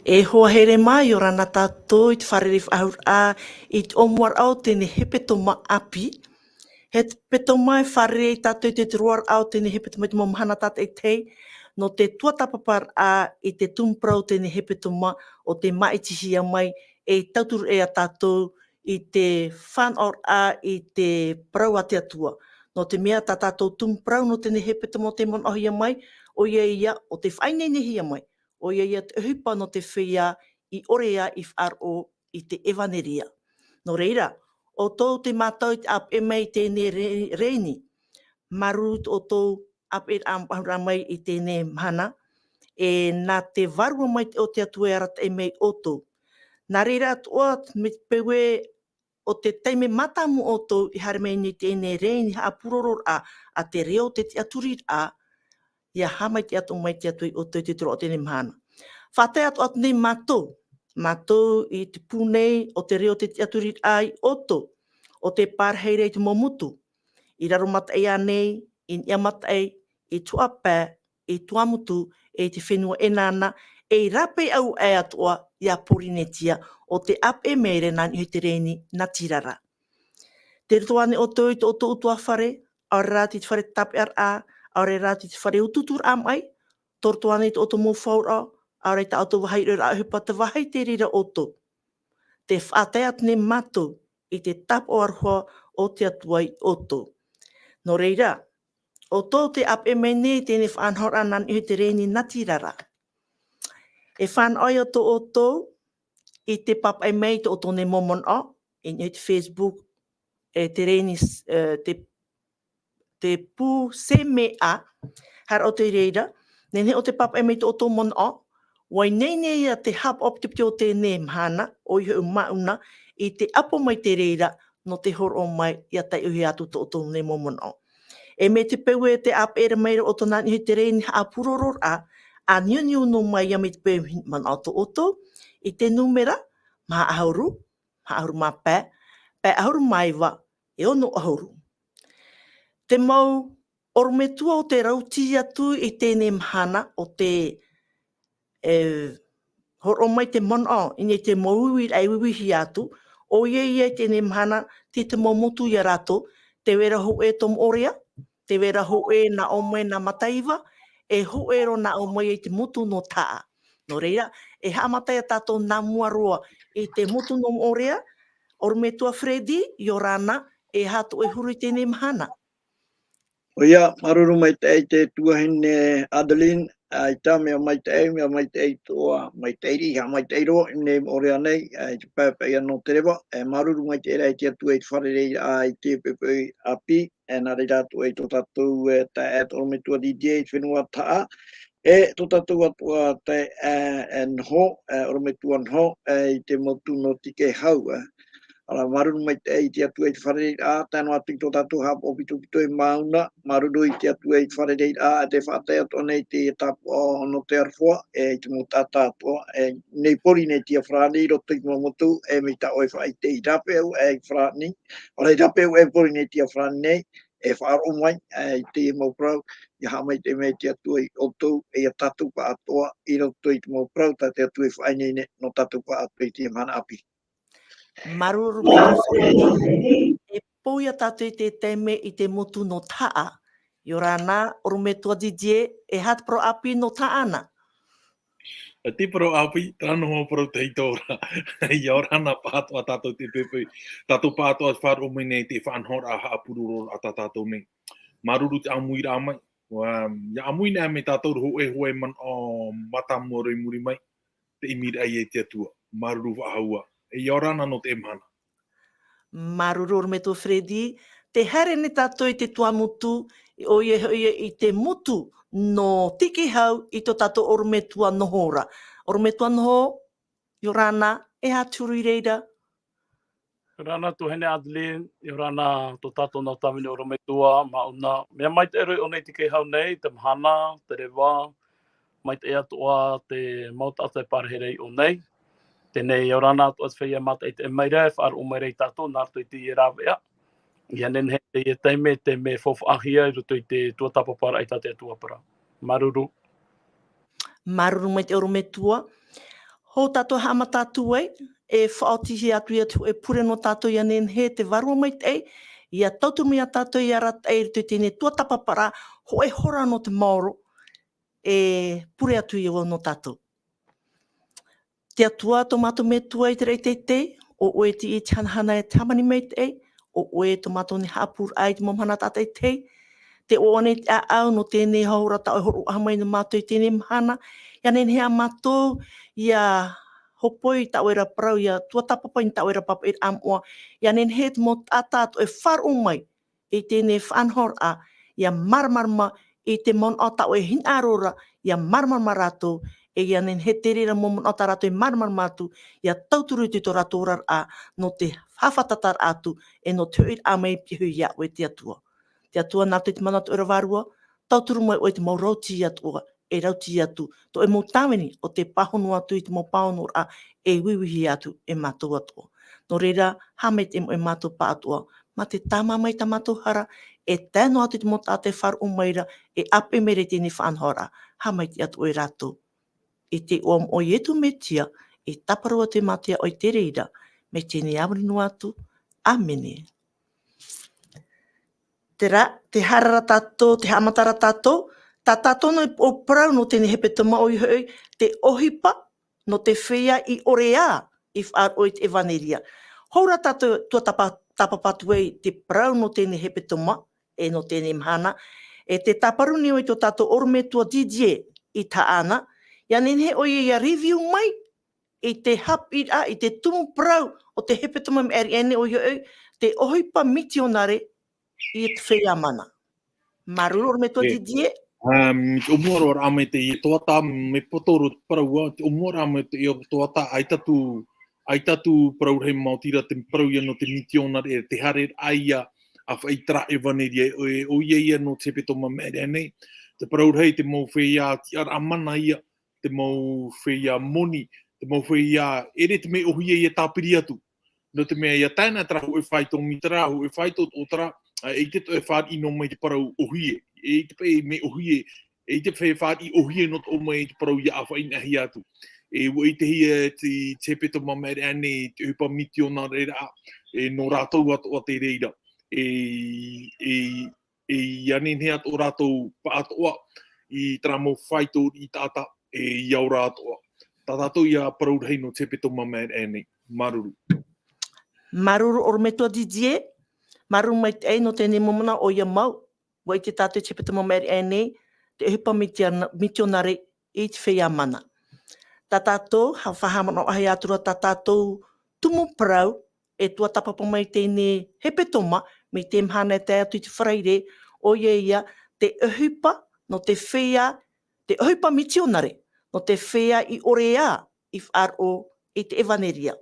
E hoa here mai o rana tatou i te wharerif a i te omuar au tēne hepetoma api. Hepetoma e wharere i tatou te ruar au tēne hepetoma i te momahana tata e tei. No te tuatapaparaa i te tumprau tēne hepetoma o te maitihia mai e tauturu e a tatou i te whanor a i te parau a te atua. No te mea ta tatou tumprau no tēne hepetoma o te monohia mai, o ia o te whainenehia mai. O ia te Ohipa no te feia i orea i Faaroo i te Evanelia. No reira, o tō te mātau te ap e mei tēne reini. Marut o tō ap e ampahura mai i tēne mana. E nā te varua mai o te atua e rata e mei o tō. Nā reira atua me te pewe o te teime matamu o tō i hare mei ni tēne reini ha puroror a te reo te aturir a. Ia hamai te atu mai te atu o te tiro o tēne mahana. Whātai atu nei mātou. Mātou i te pūnei o te reo te aturit ai oto. O te parahi rei te momutu. I raro mata e anei, i nia mata i tuapā, i tuamutu, e te fenua e nana, e rape au e atua i a porinetia o te ap e mere nani hui te reini na tirara. Te ritoane o tō i te oto utua whare, aore rāti te whare tape ar a, aore rāti te whare ututur am ai, tortoane i te oto mō whaura, aore ta auto wahai rira Ohipa te wahai te rira oto. Te whātai atu ne mātou i te tap o arhua o te atua i oto. No reira, o tō te ap e mei nei tēne whanhora nan i te reini natirara. E whanoi o tō oto i te papa e mei te oto ne momon o, i te Facebook, e te reini, te pū se mea, har o te reira, nene o te papa e mei te oto mon o, wai nei nei a te hap op te pio te ne mhana, o i hu mauna, i te apo mai te reira, no te horo mai, i a tai uhi atu to oto ne momon o. E me te pewe te ap era mai o to nani hui te reini a puroror a niu no mai a me te pewe man o to oto, i te numera, maha ahuru ma pē ahuru maiwa, e ono ahuru. Te mau, orometua o te rauti atu i tēne mhana o te horo mai te mana i nei te mauiwi ai wiwihi atu, o ia tēne mhana te momotu i rato, te wera ho e tom orea, te wera ho e na omoe na mataiwa, e ho e ro na omoe i te mutu no taa. No reira, e hamatai a tātou nā mua roa i te mutu no orea, orometua Freddy, i o rana, e hatu e huru i tēne mhana. O ia, maruru mai te tuahine Adeline, i tā mea mai te toa, mai te iri, ha mai te iro, i nei orea nei, i te pēpei anō te rewa, maruru mai te era i te atu e te wharerei i te pēpei api, nā rei rātu e tō tātou te atoa me tua DJ, i whenua taa, e tō tātou atua te nho, oro me tua nho, i te motu no tike hau, ala maruru mai te atu e te wharerei tāno atu i tō tātou hap o pitu e mauna, maruru i te atu e te wharerei te whātai atu nei te tapu no te arwhua, i te mo tātā atua, nei pori nei tia whrani, roto i momotu, me ta oi whai te i rapeu e whrani, ora i rapeu e pori nei tia whrani nei, e whaaro mai, i te mauprau, i hamai te mei te atu i otou, e a tātou pa atoa, i roto i te mauprau, ta te atu e whai nei no tātou pa atu i te mana api. Maruru me te whai, e poia tātou i te teime i te motu no taa. I o rāna, oru me tua DJ, e hat pro api no taana. E te pro api, trano ho pro te itora. I o rāna pātua tātou te pepe, tātou pātua whāro mai nei te whanhora a hapururo a tātou nei. Maruru te amui rā mai. Ia amui nea me tātou hoe man o matamu roi muri mai. Te imir ai e te atua. Maruru whahaua. E i o rāna no te emhana. Maruru me tō Freddy, te here ne tātou i te tuamutu, o i te mutu no tiki hau i tō tātou orometua nohora. Orometua noho, i o rāna, e haturu i reira. Rana tu hene Adeline, i rana tō tātou nā tāwine orometua, mauna. Mea mai te eroi o nei tiki hau nei, te mahana, te rewa, mai te atoa, te mautata e parherei o nei. Tēnei o rana atu as feia mata i te emeire, whaar umerei tātou, nārtu i te Irava. Ia nen he te teime te me whawhaahia i roto i te tuatapapa i tate tuapara. Maruru. Maruru mai te orometua. Ho tātou hama tātou ei, e whaotihi atu ia tu e pure no tātou ia nen he te varua mai te ei, ia tautumi a tātou ia rat ei tu tēne tuatapaparaa, ho e hora no te maoro, e pure atu ia no tātou. Te atua tomato me tua i te rei te, o oe ti i tianahana e te hamani mai te ei, o oe tomato ni Haapiiraa i te momhana tata i te o ane te au no tēnei haura ta o horu ahamai na mātou i tēnei mahana, ia nen hea mātou, ia hopoi ta oera Parau, ia tuatapapa i ta oera papa i amoa, ia nen he te mo taata to e Faaroo mai, i tēnei whanhora, ia marmarma i te mon o ta o e hinarora, ia marmarma rātou, e ia nen he te rira mo mon o ta rātou i marmarma atu, ia tauturu ti to rātou rara no te hawhatatar atu, e no te hui amai pihu ia o e te atua. Te atua nā te mana tu irawarua, tauturu mai o te mau rauti atua, e rauti atu, to e mau tāwini o te pahono atu i te mau pahono a e wiwihi atu e mātou atua. No reira, hamei te mo e mātou pa atua, ma te tāma mai ta mātou hara, e tēno atu te mau tāte Faaroo maira, e ape mere tēne whanhora, hamei te atu e rātou. I te oam o ietu me tia, e taparua te matea o i te reira, me tēne awarinu atu, amene. Te harara tātou, te hamatara tātou, tā tātou no o Parau no tēne hepetoma o ihoi, te Ohipa no te feia i orea i Faaroo i te Evanelia. Houra tātou tuatapapa tuei te Parau no tēne hepetoma, e no tēne mahana, e te taparuni o i tō tātou orme tua Teie i taana, ia nenhe o ia review mai, i te Haapiiraa, i te tumu Parau o te hepetoma me ene o ihoi, te Ohipa mitionare, i te feia mana. Maruru me tua Teie. O moro ame te i toata me potoro Parau, o moro ame te i o toata ai tatu Parau hei mautira te Parau ia no te mitionare e te hare aia a whaitara Evanelia o ia no te hepetoma me ene. Te Parau hei te mau feia ti ar hamanihia, te mau feia moni, te mau feia ere te me ohia i e tāpiri atu. No te mea ia tēnā trahu e whaito mitara, e whaito o tara, e te to e whaat ino mai te Parau ohie, e te pe me ohie, e te whaat i ohie not o mai te Parau ia a whaina hi atu. E wo i te hia te hepetoma mere ane, te hupa mitiona reira, e no rātou atu o te reira. E anen he atu o rātou pa atoa, i tera mo whaito i taata, e iau rātoa. Tā tātou ia Parau hei no te hepetoma mere ane, maruru. Maruru o me tua Teie, maruru mai te ei no tēne momona o ia mau, wai te tātou te hepetoma mere ene, te hupa mitionare i te feia mana. Tā tātou, ha whahamana o ahi atura tā tātou tumu Parau, e tuatapapa mai tēne hepetoma, me te mhana te atu i te wharaire, o ia te Ohipa no te feia, te Ohipa mitionare, no te feia i orea i Faaroo i te Evanelia.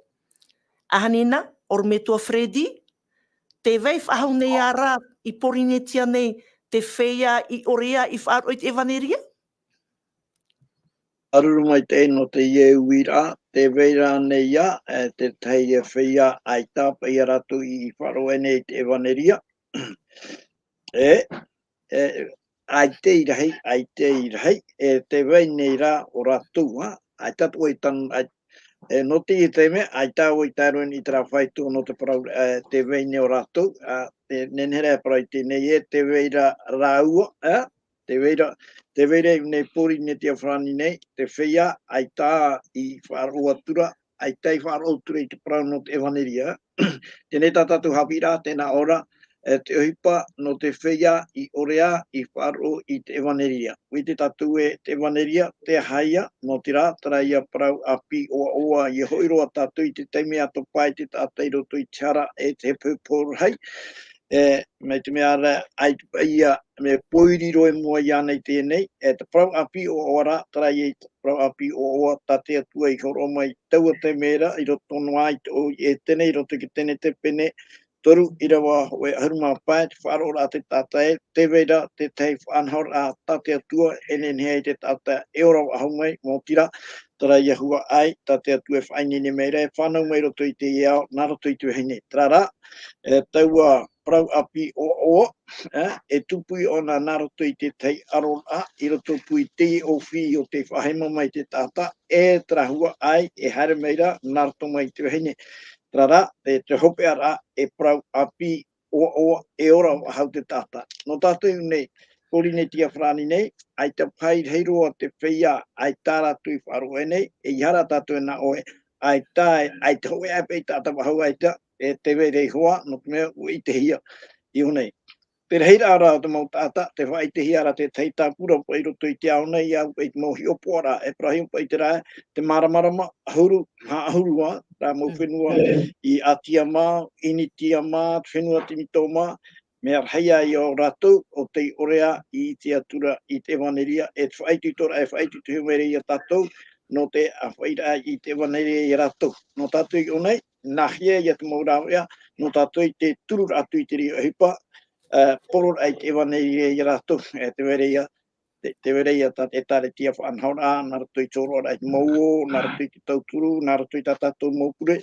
Ahanina, or me tua Fredi, te vei whahau nei a rā i porinetia nei te feia i orea i Faaroo i te Evanelia? Aruru mai te no te ie uira, te veira nei ia, te Teie feia ai tāpa i ratu i Faaroo ene i te Evanelia. Ai te irahi, te vei nei rā o ratu, ai tatu i tan, no te i te me, ai tāu i tāruin i tera whaitu no te Parau, te vei nei o ratu, nenhere Parau i tēnei e te veira rāua, te veira i nei pori ne te awhrani nei, te feia ai tā i Faaroo atura, ai tā i Faaroo atura i te Parau no te Evanelia. Tēnei tā tātou Haapiiraa, tēnā ora, te Ohipa no te feia i orea i Faaroo i te Evanelia. Ui te tātou e te Evanelia, te haia, no te rā, tara ia Parau api oa i hoiroa tātou i te teime ato pai te tātai roto i te hara e te hepeporahai. Me te mea ra, ai ia me poiriro e mua i anei tēnei, te Parau api o ora, tara i te Parau api o oa, tate atua i horo mai taua te mera, i roto noa i tēnei, i roto ki tēnei te pene, toru Irava o e haruma pai, te Faaroo rā te tātai, te veira, te tei whanhor a tate atua, enenhea i te tātai e ora wa haumai, mō tira, tara ia hua ai, tate atua e whainene meira, e whanau mai roto i te iao, nā roto i te hene. Tara rā, taua parau api o e tupui o na naroto i te tei aroa, i roto pui te o fi o te whahema mai te tata, e trahua ai, e hare meira, naroto mai te wahine. Rara, te hope ara, e parau api o e ora hau te tata. No tātou nei, kori nei tia whrani nei, ai te pai heiro te feia, ai tā ratu i Faaroo e nei, e ihara tātou e na oe, ai te hoe ape i tāta wahau ai ta, e te wei hoa, no te mea ui te hia, i honei. Pera heira ara o te mau tāta, te whai te hia ara te teita pura po i roto i te ao nei, au i te mau hio puara, e parahi o i te rai, te maramarama, ahuru, ahurua, rā mau fenua, i atia mā, initia mā, fenua timitoma, mea heia i o rātou, o te orea i te atura i te Evanelia, e te whaitu tora, e whaitu te humere i a tātou, no te a whaira i te Evanelia i rātou. No tātou i o nei, nahia i a te mau rāwea, no tātou i te turu rātou i te ri Ohipa, poror ai te Evanelia i rātou, e te wereia e tāre tia whanhaura, nā rato i tōro ai te mauo, nā rato i te tauturu, nā rato i tā tātou maupure,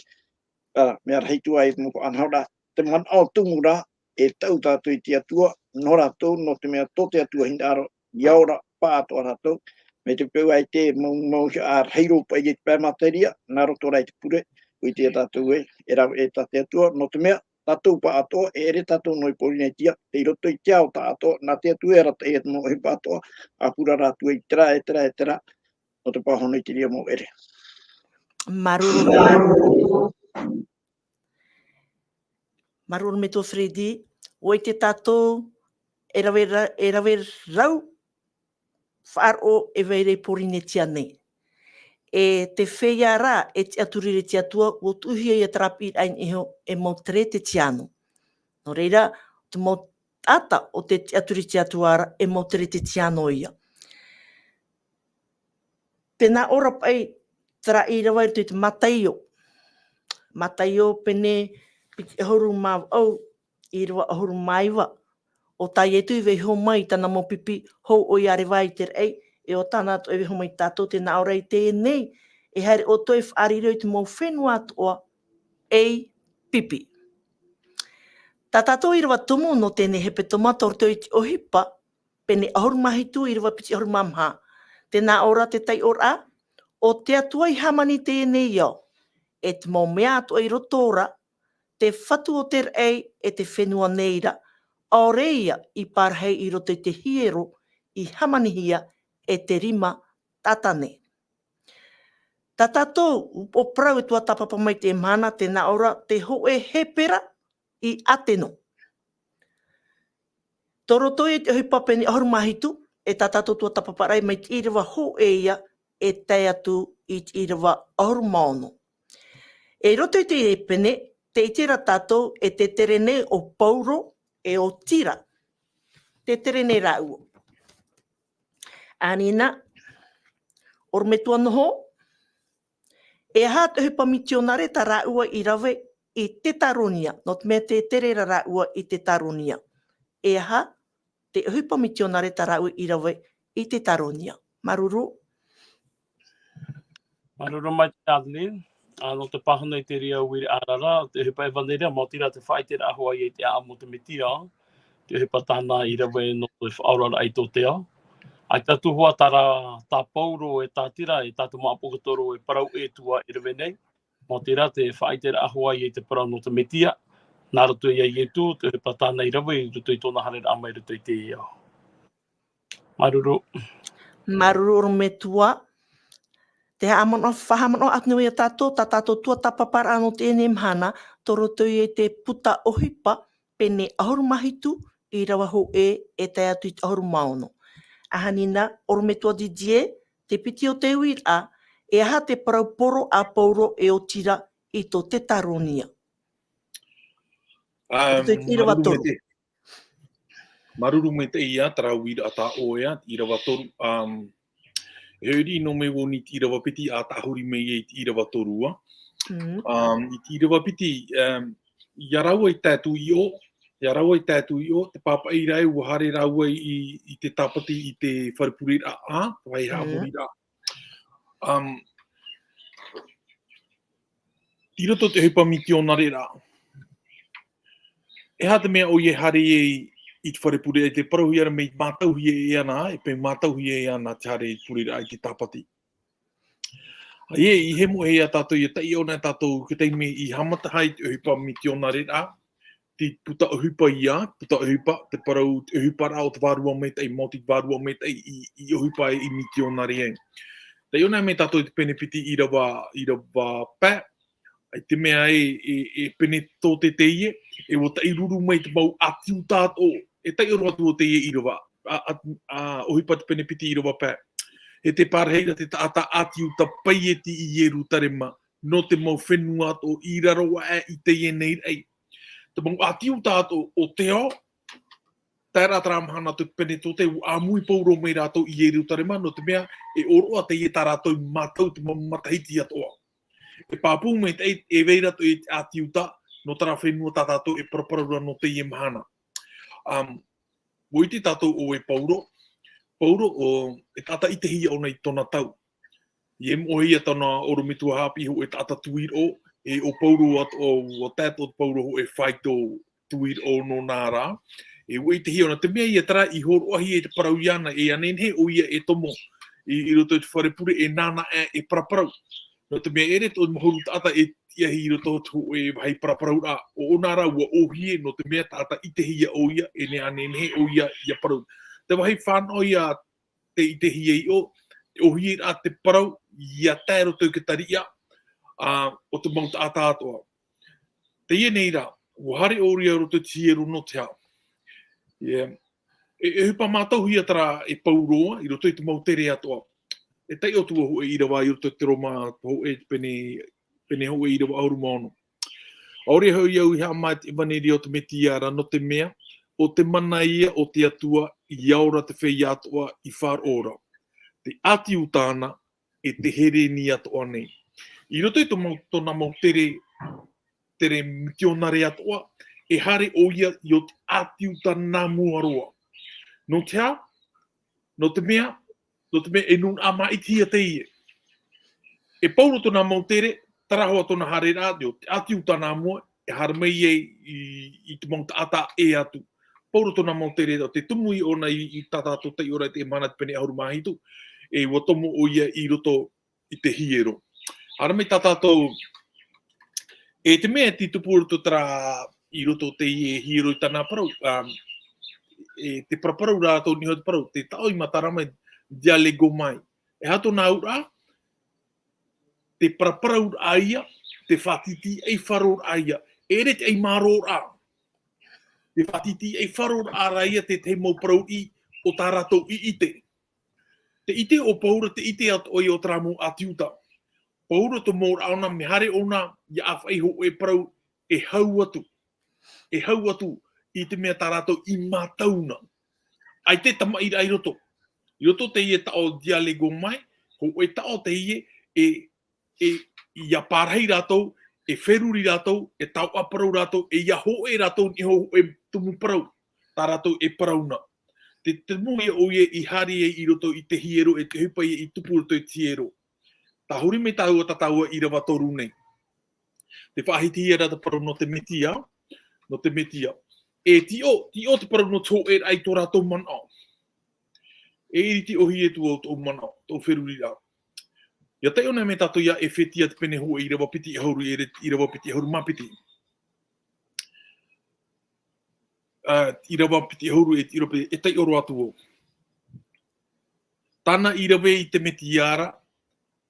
mea reitu ai te moko anhaura, te man au tumura, e tau tātou i te atua, no rātou, no te mea tō te atua hindaro, iaora pātoa rātou, me te peu ai te mau a reiro pa i te pēmateria, nā roto rai te pure, ui te tātou e rau e tā te atua, no te mea, tatou pa atoa, e ere tatou noi polinetia, te i roto i te ao ta atoa, nā te atu e rata e te mo Ohipa atoa, a pura rātou i tera, no te pāhono i te ria mo ere. Maruru me tō Fredi, o i te tatou, e rawe rau, Faaroo e veirei polinetia nei. E te feia rā, e te aturire te atua, o tuhia i a tarapi ai iho e mau tere te tiano. No reira, te mau taata o te aturire te atua ara, e mau tere te tiano ia. Pena ora pai, tara i rawa i te mataio. Mataio pene, piti ahuru mau au, i rawa ahuru maiwa. O tai e tui veho mai, tana mo pipi, hou o i arewa i te rei, e o tāna to e veho mai tātou te naora i te nei, e haere o toi whaariro i te mau fenua atoa, ei pipi. Tā tātou i rawa tumu no tēnei hepetoma torto i te Ohipa, pene ahuru mahitu i rawa piti ahuru mamha. Te naora te tai ora, o te atua i hamani tēnei iau, e te mau mea atua i rotora, te Fatu o te rei e te fenua neira, aore i parahi i roto i te hiero, i hamanihia e te rima tatane. Tā tātou o Parau e tuatapapa mai te mana, te naora, te hoe hepera i ateno. Toroto e te Ohipa peni ahuru mahitu, e tā tātou tuatapaparaa mai te Irava ho ia, e te atu i te Irava ahuru maono. E roto i te pene, te itira tātou e te terene o pauro e o tira. Te terene rāua. Anina, ormetua noho, e aha te Ohipa mitionare ta rāua i rawe i te taronia, no te mea te terera rāua i te taronia. E aha te Ohipa mitionare ta rāua i rawe i te taronia. Maruru. Maruru mai te Adeline, no te pahana i te ria uiri arara, te Ohipa Evanelia, mō tira te whai te ahua i te amo te mitia, te Ohipa tāna i rawe no te whaurara ai tō te ao. Ai tatu hoa tara tā pauro e tā tira, e tātu maapokotoro e Parau e Tuhaa i rawe nei. Mō tira te whai te ahua i te Parau no te mitia, nā roto i ai e tū, te Ohipa tāna i rawe, i roto i tōna harera ama i roto i te iao. Maruru. Maruru o me tua. Te whahamano atnu i a tātou, tā tātou tuatapaparaa no tēnei mhana, toroto i te puta Ohipa, pene ahuru mahitu, i rawa ho e te atu i te ahuru maono. Ahanina, oro me tua Teie, te piti o te uira, e aha te parauporo a pauro e o tira i tō te taronia. Maruru me te ia, tara uira a tā oea, i rawa toru, heuri no me woni ti rawa piti a tahuri me i ti rawa torua. I ti rawa piti, ia rawa i tātu i o, te papa i rai ua hare rawa i te tapati i te wharepurira a, vai hamurira. I roto te Ohipa mitionare rā. E hata mea o ye hari i te wharepure e te parahi ara me mātauhi e ana, e pe mātauhi e ana te hare i purira ai te tapati. I he mo hea tātou i tai ona tātou ki teime i hamata hai te Ohipa mi te ona rera, te puta Ohipa ia, puta Ohipa, te parau te Ohipa rao te wārua me tei, mō te wārua me tei i Ohipa i mi te ona rea. Te ona me tātou te penepiti Irava pā, ai te mea e pene tō te Teie, e o tai ruru mai te mau atiu tātou, e tai oro atu o Teie Irava, Ohipa te penepiti Irava pā. E te parahi te taata atiu ta pai e ti i hieru tarema, no te mau fenua o i raroa i Teie nei rei. Te mau atiu tātou o te ao, tēra taramahana te pene tō te amui pauro mei rātou i hieru tarema, no te mea e oroa Teie tā rātou mātau te mau matahiti atoa. E pāpū mei te e vei rato e atiu tā, no tara whenua tā tātou e paraparura no Teie mahana. Mo i te tātou o e pauro o e tata i te hia o nei tona tau. I em o hia tona oromitu hapi ho e tata tuir o, e o pauro o tātou pauro ho e whaito tuir o no nāra. E o i te hia ona te mea ia tara i horo ahi e te parau iana e anenhe o ia e tomo. I roto te wharepure e nana e paraparau. No te mea ere tō mahoru tata e tia hi roto tu e hai paraparau rā. O nāra ua ohie no te mea tata i te hia o ia e ne anenhe o ia ia parau. Te wahi whanau ia te i te hia i o hia rā te parau, ia tēro tau ke taria, o te mau taata atoa. Teie nei rā, o hare ori au roto te hiero no te hao. E hupa mātau hia tara e pauroa, i roto i te mau tere atoa. E tei o tua ho e Irava, i roto te roma, ho e pene ho e Irava auru maono. Aore hau iau i hama te Evanelia o te metiara no te mea, o te mana ia o te Atua i aora te feia atoa i Faaroo. Te atiu tāna e te here ni atoa nei. I roto i tōna mau tere mitionare atoa, e hare o ia i o te atiu tāna muaroa. No te hā, no te mea e nun ama i tia Teie. E pauro tōna mau tere, tarahoa tōna hare rā, o te atiu tāna mua, e hare mei i te mau taata e atu. Pauro tōna mau tere o te tumu i ona i tātātou tei ora te mana te pene auru mahitu, e ua tomo o ia i roto i te hiero. Ara me tātātou, e te mea ti tupu roto tara i roto te hiero i tāna parau, e te paraparau rātou ni hau te parau, te tau i matarama dialego mai. E hato nā ura, te paraparau aia, te whatiti ei wharor aia, e re te ei maro rā. Te whatiti ei wharor araia te mau parau i o tā rātou i ite. Te ite o paura, te ite oi o tramu atiuta. Paura to mōr auna, me hare ona, ia awhai ho e parau, e hau atu. E hau atu i te mea tā rātou i mātauna. Ai te tama i rai roto. I roto te ie tao dialego mai, ho e tao te ie ia parahi rātou, e wheruri rātou, e tau aparau rātou, e ia ho e rātou, i ho e tumu parau. Tā rātou e parauna. Te mui o ie i hari e i roto i te hiero, e te hupa i tupu roto i te hiero. Tā huri me tāu o tataua i rawa toru nei. Te whahiti ia rata parau no te metia, E ti o te parau no tō e ai tō rātou manao. E iri ti ohi e tu o tō manao, tō wheruri rā. Ia tei ona me tātou ia e whetia te pene hoa i rawa piti i hauru, i rawa piti i hauru mapiti. I rawa piti i hauru e tei oro atu o. Tāna i rawe i te metiara,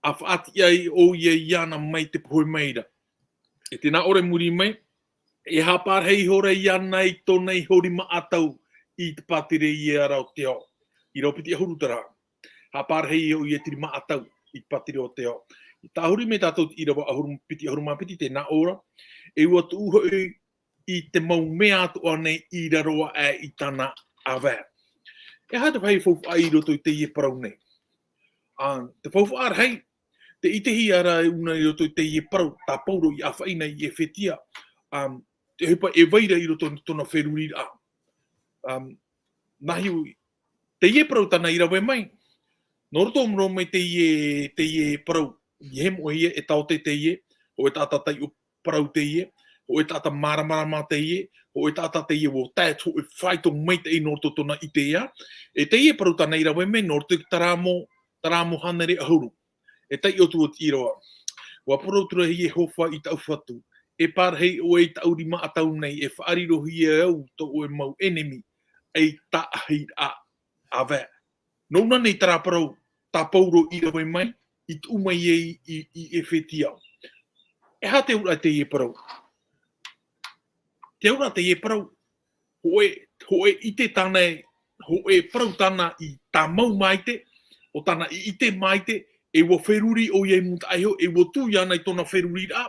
a whaati ai o ia iana mai te pohoi meira. E tēnā ore muri mai, e hāpārhei hore iana i tōnei horima atau i te pātere i ara o te ao. I rau piti ahurutara. Hāpārhei o i e tirima atau i te pātere o te ao. I tāhuri me tātou i rawa piti ahuruma piti tēnā ora, e ua tu uho i te mau mea atoa nei i raroa i tāna awea. E hata whai whauwha ai roto i te ie parau nei. Te whauwha ar hei, te itehi ara una i roto i te ie parau, tā pauro i awhaina i e whetia, te hupa e waira i roto tona wheruri rā. Nahi ui, te ie parau tana i rawe mai, no roto mro mai te ie parau, i hem o ie e tau te ie, o e tātatai o parau te ie, ho e taata maramara Teie, ho e taata Teie wo tait ho e whaito meita i norto tona i Teia, e Teie paru tana Irava me norto ki taramo hanere ahuru. E tei o tu o tiroa. Wa porotura hi e hofa i tau Fatu. E parhei o e tau rima atau nei, e whaariro hi e au to o e mau enemy, e ta ahi a vea. Nona nei tara parau, ta pauro i rawe mai, i tu mai i e whetiau. E ha te ura Teie parau. Te ura Teie parau, ho e ite tana, ho e parau tana i ta mau maite, o tana i ite maite, e wo wheruri o iei muta aiho, e wo tu iana i tona wheruri rā,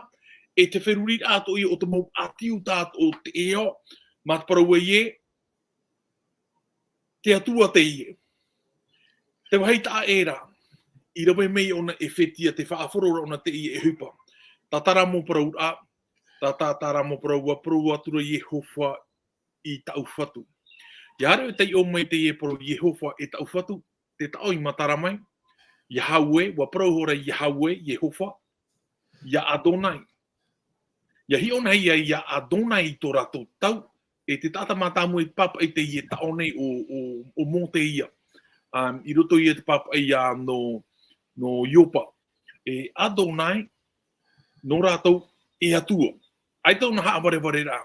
e te wheruri rā to i o te mau atiu tāt o te eo, ma te parau e ie, te atua Teie. Te wahei ta e rā, i rawe mei ona e whetia te whaaforora ona Teie e hupa. Ta tara mo parau rā, ta tara mo parau a parau atura i e hofa i tau Fatu. Ia haro e tei o mai Teie parau i e hofa e tau Fatu, te tau i matara mai, Yahweh, wa parau hora Yahweh, Yehofa, ya Adonai. Ia hi ona ia Adonai i tō rato tau, e te tata matamu e papa e te ie taone o mō te ia. I roto i e te papa e ia no Iopa. E Adonai, no rato e Atua. Ai tau na haaware rā.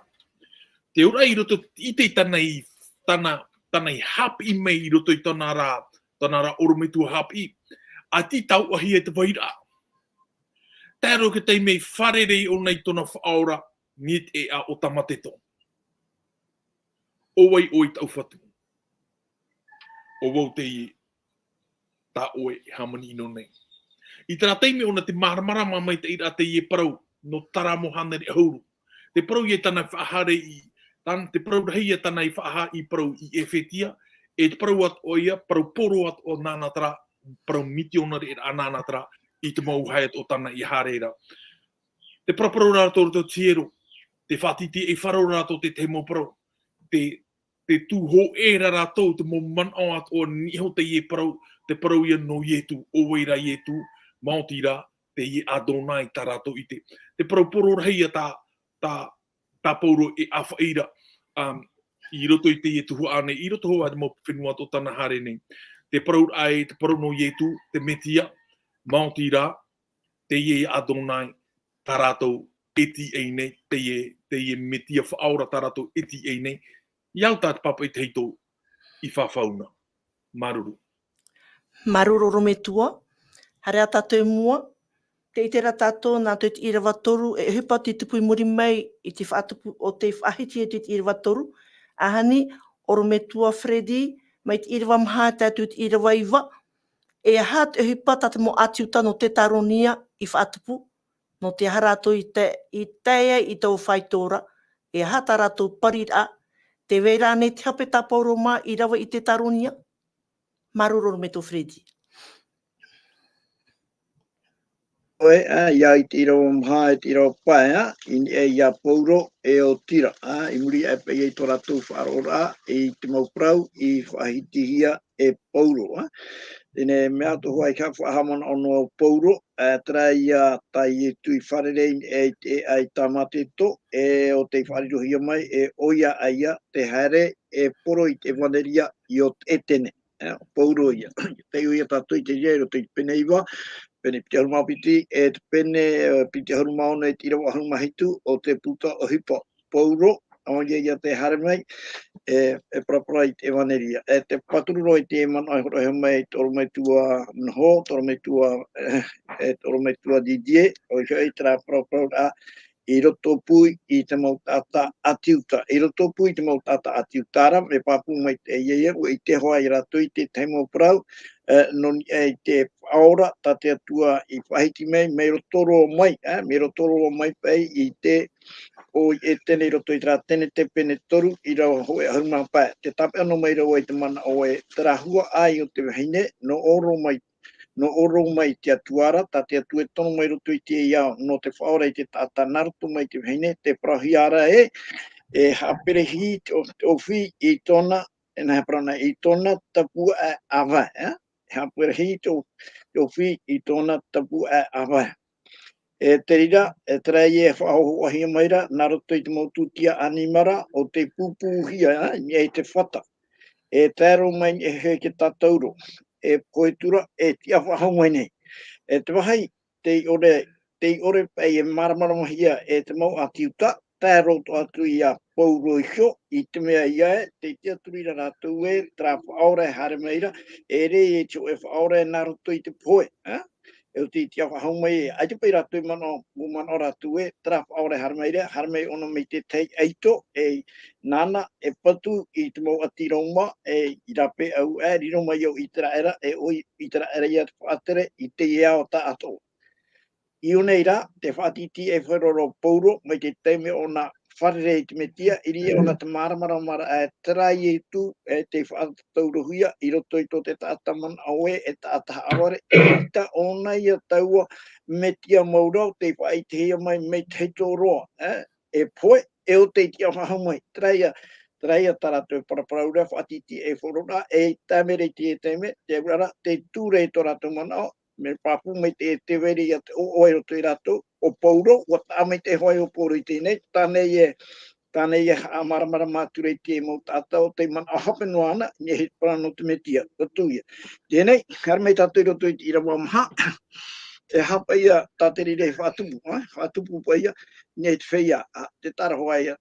Te ora i roto i te tana i hapi mei i roto i tana rā orometu hapi. A ti tau ahi e te waira. Tēro ke tei mei wharerei o nei tona whaora niet e a o tamateto. Owai o i tau Fatu. O wau Teie ta oe hamani ino nei. I tera teime ona te maramara mai te ira Teie parau no taramo hanere ahuru. Te parau i e tana whaahare te parau rahi e tana i whaaha i parau i e whetia, e te parau at o ia, parau poro at o nānatara, parau miti ona re a nānatara, i te mau haiat o tana i hareira. Te parau rātou o te hiero, te whatiti e wharau rātou te mo parau, te tūho e rātou, te mo man o at o niho Teie parau, te parau ia no ietu, o weira ietu, Māoti rā, te ie Adonai tā rātou i te. Te parau poro rahia tā pauro e awhaira, i roto i te ie Tuhaa nei, i roto hoa te mo fenua tō tana hare nei. Te parau ai, te parau no ietu, te metia, Māoti rā, te ie Adonai tā rātou eti ei nei, te ie metia whaora tā rātou eti ei nei. Iau tā te papa i te heito i whawhauna. Maruru. Maruru rometua. Hare a tātou mua, te itera tātou nā te Irava toru, e hupa te tupui muri mai i te whaatupu o te whaahiti e te Irava toru. Ahani, orometua Fredi, mai te Irava maha tātou te Irava iwa, e aha te hupa tātou mo atiuta no te taronia i whaatupu, no te harato i Teie i tau whaitora, e aha tā rātou parira, te weira nei te hape tāpauro mā i rawa i te taronia. Maruru orometua Fredi. Oe, ia i te iro mha e te iro pae, e ia pauro e o tira. I muri e pe i tō rātou whaarora, i te mau prau, i whaahitihia e pauro. Tēne mea tohu ai ka whahamana ono pauro, tera ia tai e tui wharerei e ai tamateto, e o te whaarirohia mai, e oia aia te haere, e poro i te Evanelia i o e tene. Pauro ia. Te uia tātou i te iero, te pene iwa, pene pite harumau piti, e te pene pite harumau nei te irawa harumahitu o te puta Ohipa. Pauro, o ia te hare mai, e prapara i te Evanelia. E te patururo i te man ai hora mai toro mai tua mnaho, toro mai tua didie, o i tera prapara i roto pui i te mau tata atiuta. I roto pui i te mau tata atiutara, me papu mai te iea, i te hoa i rato i te teimo prau, non i te aora, ta te atua i whahiti mai, me rotoro mai, me rotoro mai pei i te o e tene roto i tera tene te pene toru i rau hoe harumā pai. Te tape ano mai rau i te mana o e tarahua ai o te wahine, no oro mai te atuara, ta te atu e tono mai roto i te iau, no te whaora i te tata naruto mai te wahine, te parahi ara e haperehi o whi i tona, e nahe prana i tona tapu a awa, haperehi o whi i tona tapu a awa. E te rira, e Teie whahoho ahia maira, nā roto i te maututia animara o te pupuhia, e te whata. E tēro mai e he ke tatauro. E koetura, e tia whahau mai nei. E te wahai, te ore pei e maramarahia e te mau atiuta, tēro to atu i a pauro i hio, i te mea ia e, te tia turira rātou e, tra whaore hare meira, e re e tio e whaore nā roto i te poe. E o te tia whahau mai e, ai te pei rātou mano rātou e, tra whaore hare meira ono me te tei eito, e nana, e patu i te mau atiroma, e i rape au e, riro mai au i tera era, e oi i tera era i atu whaatere, i te ia o ta ato. I o nei rā, te whaatiti e whairoro pauro, mai te teime o nā wharere i te metia, iri o nā te maramara e terai e tu, e te whaatauruhia, i roto i tō te taata man aue, e taata aore, e ita o nei a taua metia maurau, te whaitehia mai me te roa, e poe, e o te tia whahau mai, Teie taratu paraura whaatiti e whorora, e tamere te teime, te urara, te tūre to ratu manao, me papu me te veri o oero te rato, o pauro, o tame te hoi o poro i tēnei, tānei e amaramara māture i te mo taata o te man ahapenu ana, nye he parano te metia, o tuia. Tēnei, harmei tātou roto i te Irava maha, e hapa ia tāterire whātupu pa ia, nye te feia, te tarahoa ia,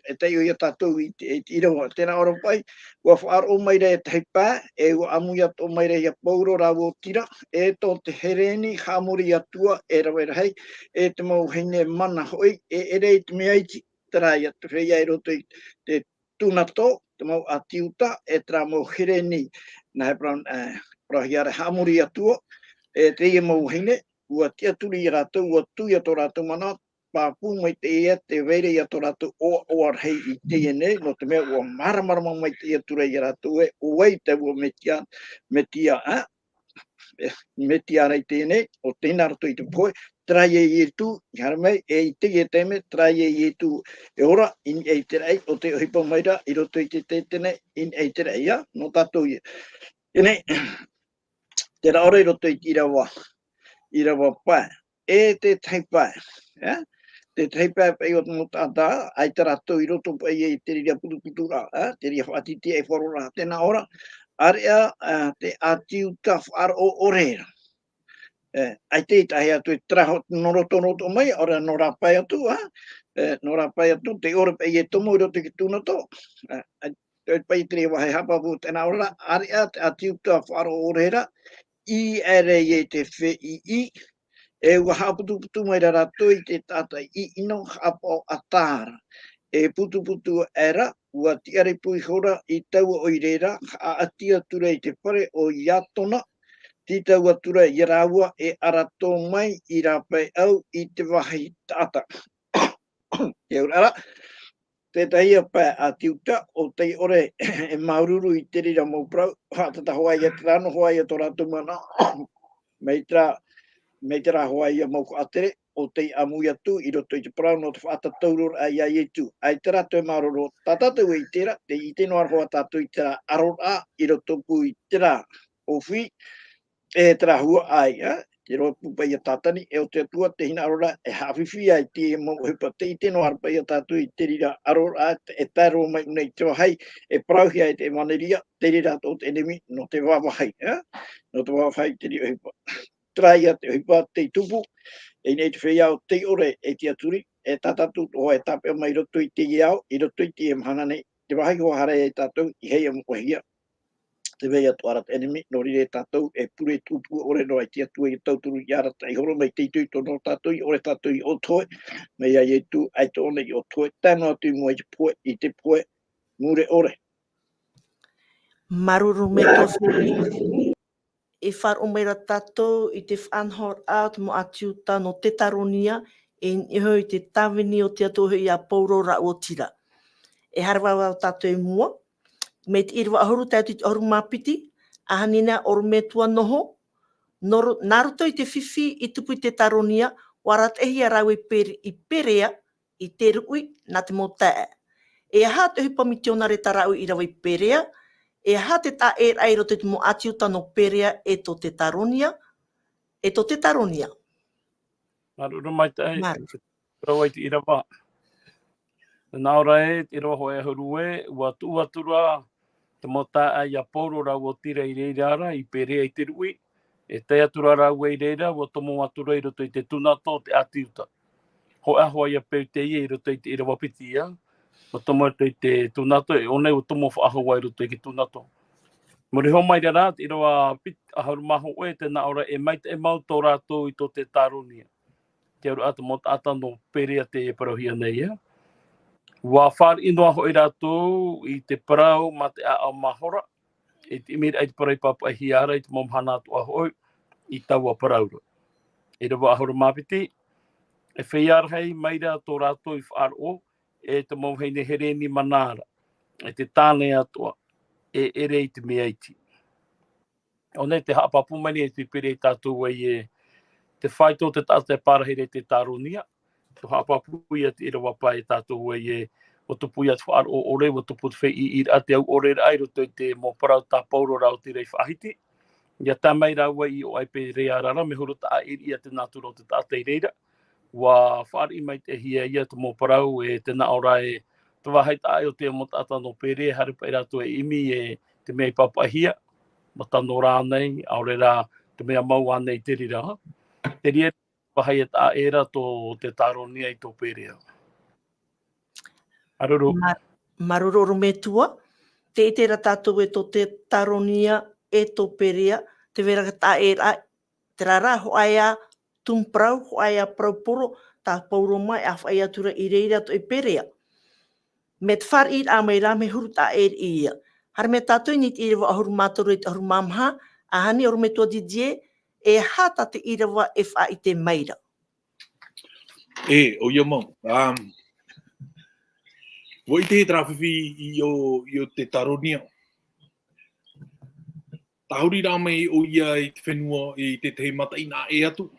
e teio ia tātou i te Irava. Tēnā ora pai, ua Faaroo mai rei te pā, e ua amuia tō mai rei a pauro rāwo tira, e tō te hereni, hamori Atua, e rawe hei, e te mau hine mana hoi, e rei te mea iti, Teie, te feia e roto i te tūnato, te mau atiuta, e tra mau hereni, nā he parahi are hamori Atua, e Teie mau hine, ua tia turi i rātou, ua tuia tō rātou mana, pāpū mai Teie, te vere i ato rātou o arhei i Teie nei, no te mea ua maramarama mai Teie ture i rātou e, oi te ua metia rei tēnei, o tēnā rato i te poe, Teie i tu, i haramei, e i Teie teme, Teie i tu, e ora, in e te rei, o te Ohipa maira, i roto i te tētene, in e te rei, no tātou i. Tēnei, tēnā ora i roto i Irava pā, e te teipā, te teipā pei o te taata, ai te rato i roto pei e te ria putuputura, te ria whaatiti e wharora, tēnā ora, area te atiuta Faaroo oreira. Ai te tahi atu e traho noroto mai, ora nora pai atu, te ora pei e tomo i roto ki tūnato, pei te ria wahe hapapu tēnā ora, area te atiuta Faaroo oreira, i ere e te fei, e ua haputu mai rarato i te tata i ino hapo atara. E putu era, ua tiare pui hora i taua o irera, a atia tura i te pare o iatona, ti taua tura i raua e arato mai i rapai au i te wahi tata. E urara, te taia pā a tiuta o te ore e maururu i te rira mau prau, hātata hoa i a te rano hoa i a tō rātou mana, me te rahoa ia mau atere, o te amuia tu, i roto i te parau no te whaatataurur a ia i tu. Ai te rato e maroro, tātou i tera, te i te noa roa tātou i tera arora, i roto pu i tera ofi, e te rahua ai, te roa pupa i a tātani, e o te atua te hina arora, e hawhiwhi ai te mau Ohipa, te i te noa roa i a tātou i te rira arora, e tāro mai unei te wahai, e parauhi ai te Evanelia, te rira tō te enemi, no te wawahai, no te wawahai te rira Ohipa. Traia te Ohipa te tupu, e nei te feia o te ore e te aturi, e tatatu o e tape mai roto i te iau, i roto i te mhana nei, te wahi o hare e tatou, i hei amukohia, te veia tuara te enemi, no rire tatou, e pure tupu ore no ai te atu i tauturu i ara tai horo, mai te tui tono tatou, i ore tatou i otoe, mei ai e tu, ai to one i otoe, tēnā atu i mua i te poe, mure ore. Maruru me tō whiri, e Faaroo mai ra tātou i te whanhor out mo atiuta no te taronia, e hoi te tawini o te atohe i a pauro ra o tira. E harwawa o tātou e mua, me te irwa ahuru tātou i te ahuru mapiti, a hanina oru me tua noho, nā roto i te whiwhi i tupu i te taronia, warat ehi a rau i perea, i te rukui, nā te mo tae. E aha te Ohipa mi te onare ta rau i rawa i perea, e aha te tā e rai roto i te mo atiuta no perea e to te taronia, Maruru mai te ai. Maru. Parau ai te Irava. Nā ora e, te roa hoi ahuru e, ua tuatura, te mota ai a pauro rau o tira i reira ara, i pere ai te rui. E te atura rau e reira, ua tomo atura i roto i te tunato, te atiuta. Ho a hoi a peu Teie i roto i te Irava pitia. O tomo i te tunato, e one o tomo whaahua i roto i te tunato. Mori ho mai rara, te Irava pit, ahuru maho e, te nā ora e mai te e mau tō rātou i tō te taronia. Te aru ata mo tata no pere a te parohia nei, ia. Wa whār inoa hoi rātou i te Parau ma te a mahora. E te imir ai te parai papa hiera i te momhana atua hoi i taua Parau. E rewa ahora mapiti. E feia hei maira tō rātou i Faaroo e te momheine hereni manara. E te tāne atua e ere i te meaiti. O nei te haapapu mani e te pere i tātou e te whaito te tātai parahi re te taronia. Te haapapu ia te ira wapa e tātou e o tupu ia te Faaroo ore, o tupu te whei i ate au ore ai roto i te mo Parau tā pauro rau te rei whahiti. Ia tā mai rau i o ai pe rea rara, me huru tā iri ia te nāturo te tātai reira. Wa whaari mai te hia ia te mo Parau e te nā ora e te wahai tā o te mo tāta no pere, haripa i rātou e imi e te mea papahia. Ma tano rānei, aore rā te mea mau anei te rira. Te ria wahai e tā era tō te taronia i tō pere. Aruru. Maruru me tua. Te tera tātou e tō te taronia e tō perea. Te vera ka tā e rai. Te rara ho aia tumprau, ho aia prauporo. Tā pauro mai a whai atura i reira to e perea. Me te whar i a mai rā me huru tā e ia. Hara me tātou ni te irawa ahuru mātoro i te ahuru mamha. A hani oru me tua Teie e hata te irawa e wha i te maira. E, o ia mau. Wo i te trafifi i o te taronia. Tahuri rā mai o ia i te fenua i te te mata ina e atu.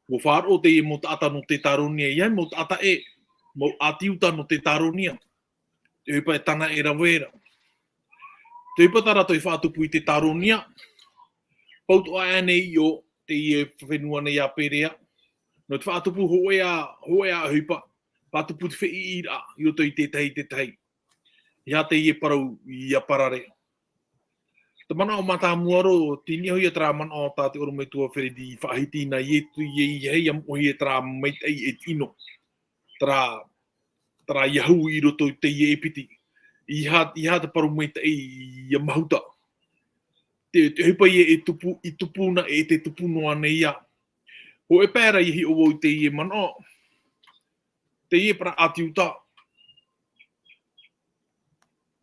Wo Faaroo te e mo taata no te taronia iai, mo taata e. Mo atiuta no te taronia. Te Ohipa e tana e rawera. Te Ohipa tarato i whaatupu i te taronia. Pautu aia nei i o te i e whenua nei a perea. No te whaatupu hoe a Ohipa. Whaatupu te whi i ra i o toi te tei. Ia te i e Parau i a parare. Te mana o mata muaro, tini hoi e tra mana o tāte oro me tua where di whahiti na i etu i hei am ohi e tra meitei e tino. Tra iahu i roto te i e piti. I ha te Parau meitei i a mahuta. Te Ohipa i tupu na e te tupu noa nei ia. Ho e pēra i hi o te i e mana. Te i e para atiuta.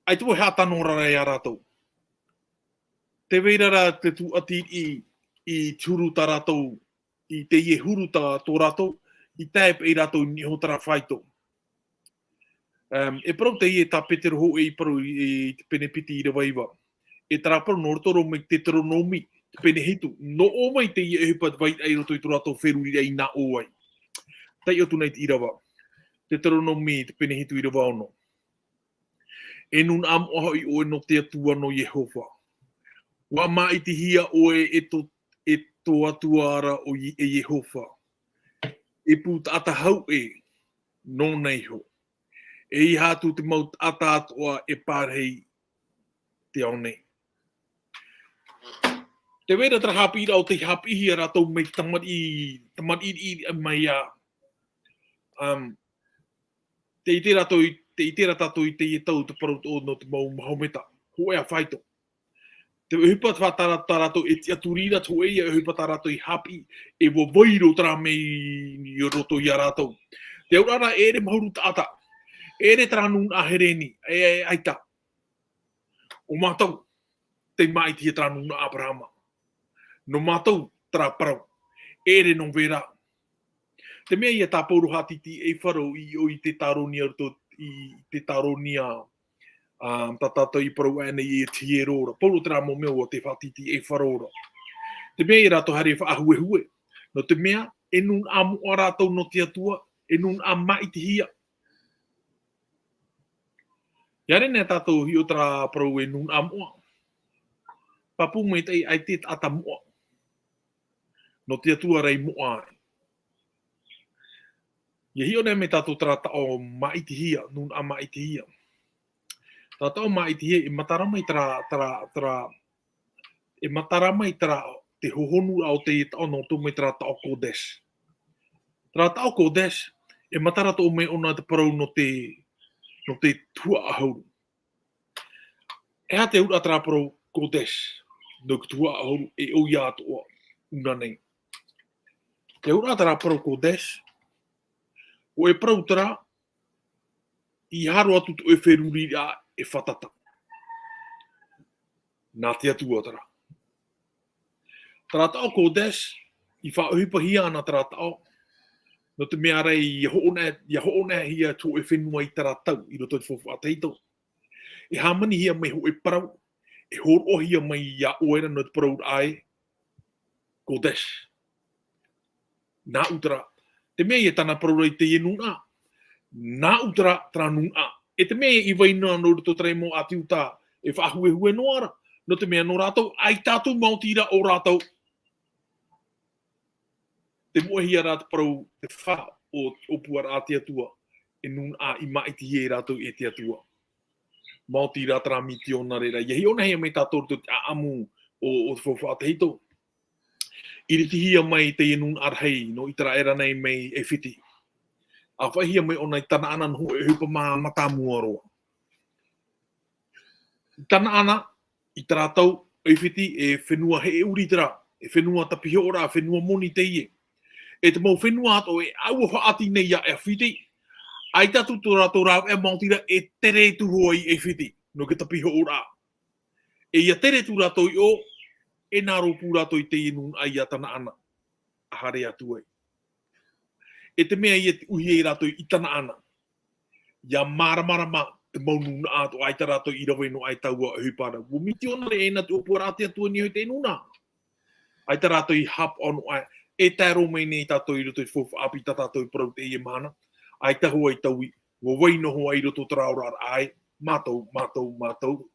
Ai tu hea tano rara e a rātou. Te weirara te tu ati i turu ta rātou, i te i e huru ta tō rātou, i tāpe i rātou ni hotara whaito. E parau te i e tā petero ho e i parau i te pene piti i rawaiwa. E tara parau no rotoro me te teronomi, te pene hitu. No o mai te i e Ohipa vai ai roto i tō rātou wheru i rei nā o ai. Tai o tunai te Irava. Te teronomi, te pene hitu i rawa ono. E nun am oha i oe no te atua no Jehova. Wa mai te hia oe e tō atuara o e Jehova. E pū ata hau e, no nei ho. E i hātu te mau ata atoa e parahi te ao nei. Te wera tra Haapiiraa o te Haapiiraa rātou mei tamat i mai a. Te i tera tātou i te i tau te parau o no te mau mahometa. Ho e a whaito. Te Ohipa tārato e te aturira tō e Ohipa tārato i hapi e wo wairo tara mei i roto i a rātou. Te aurara e re mahuru taata. E re tara nun a hereni. E aita. O mātou. Te mai tia tara nun a Abrahama. No mātou tara parau. E re non vera. Te mea i a tā pauru hatiti e wharo i te taronia i te taronia tata i Parau ane i e Teie rora. Pauru tera mo mea o te whatiti e wharora. Te mea i rato hare whaahue hue. No te mea, e nun amu a rātou no te atua, e nun a mai te hia. Iare nea tātou hi o tera Parau e nun amu a. Papu mei tei ai te ata mua. No te atua rei mua ai. Ia hione me tātou trata o maitihia, nun a maitihia. Trata o maitihia i matarama i e matarama i te hohonu au te ono tu me trata o kodes. Trata o kodes, e matarata o me ona te parau no te tua ahauru. E ha te ura tra parau kodes, no ke tua ahauru e o ia atoa una nei. Te ura tra parau kodes, o e parau tra, i haro atu tu e wheruri a e whatata. Nā te atua tra. Trata o kodes, i wha Ohipa hia ana trata o, no te mea rei ia hoona hia tu e whenua i taratau, i roto te fofu a teito. E hamanihia mai ho e parau, e horo hia mai ia oera no te parau ai, kodes. Nā utara, te mea i e tana parau rei Teie nuna, nā utara tra nuna. E te mea i waina no roto trei mo ati uta, e whahue noara, no te mea no rātou, ai tātou mautira o rātou. Te moehia rā te parau te wha o puara a te atua, e nuna i maiti e rātou e te atua. Mauti rā tra miti ona reira. Ia hi ona hea mei tātou te amu o te fofu a te hito. I riti hia mai te inun arhei no i tara era nei mei e whiti. A whahia mai ona i tana ana nho e hupa mā matamua roa. Tana ana i tara tau e whiti e fenua he e uri tara. E fenua tapihe ora, fenua moni teie. E te mau fenua ato e au haati nei a e whiti. Ai tatu tō rātou e mautira e tere tu hoi e whiti, no ke tapiho ora. E ia tere tu rātou i o, e nā ropu rātou i te inun ai a tana ana, a hare atu ai. E te mea i e uhi e rātou i tana ana. Ia māramarama te maununa ato ai ta rātou i rawe no ai taua Ohipara. Wo miti ona re ena te opua rātia tua ni hoi te inuna. Ai ta rātou i hap ono ai, e tēro mei nei tātou i roto i fofu api ta tātou i parau te ie mana. Ai tahu ai taui, wo waino ho ai roto traora ai, mātou,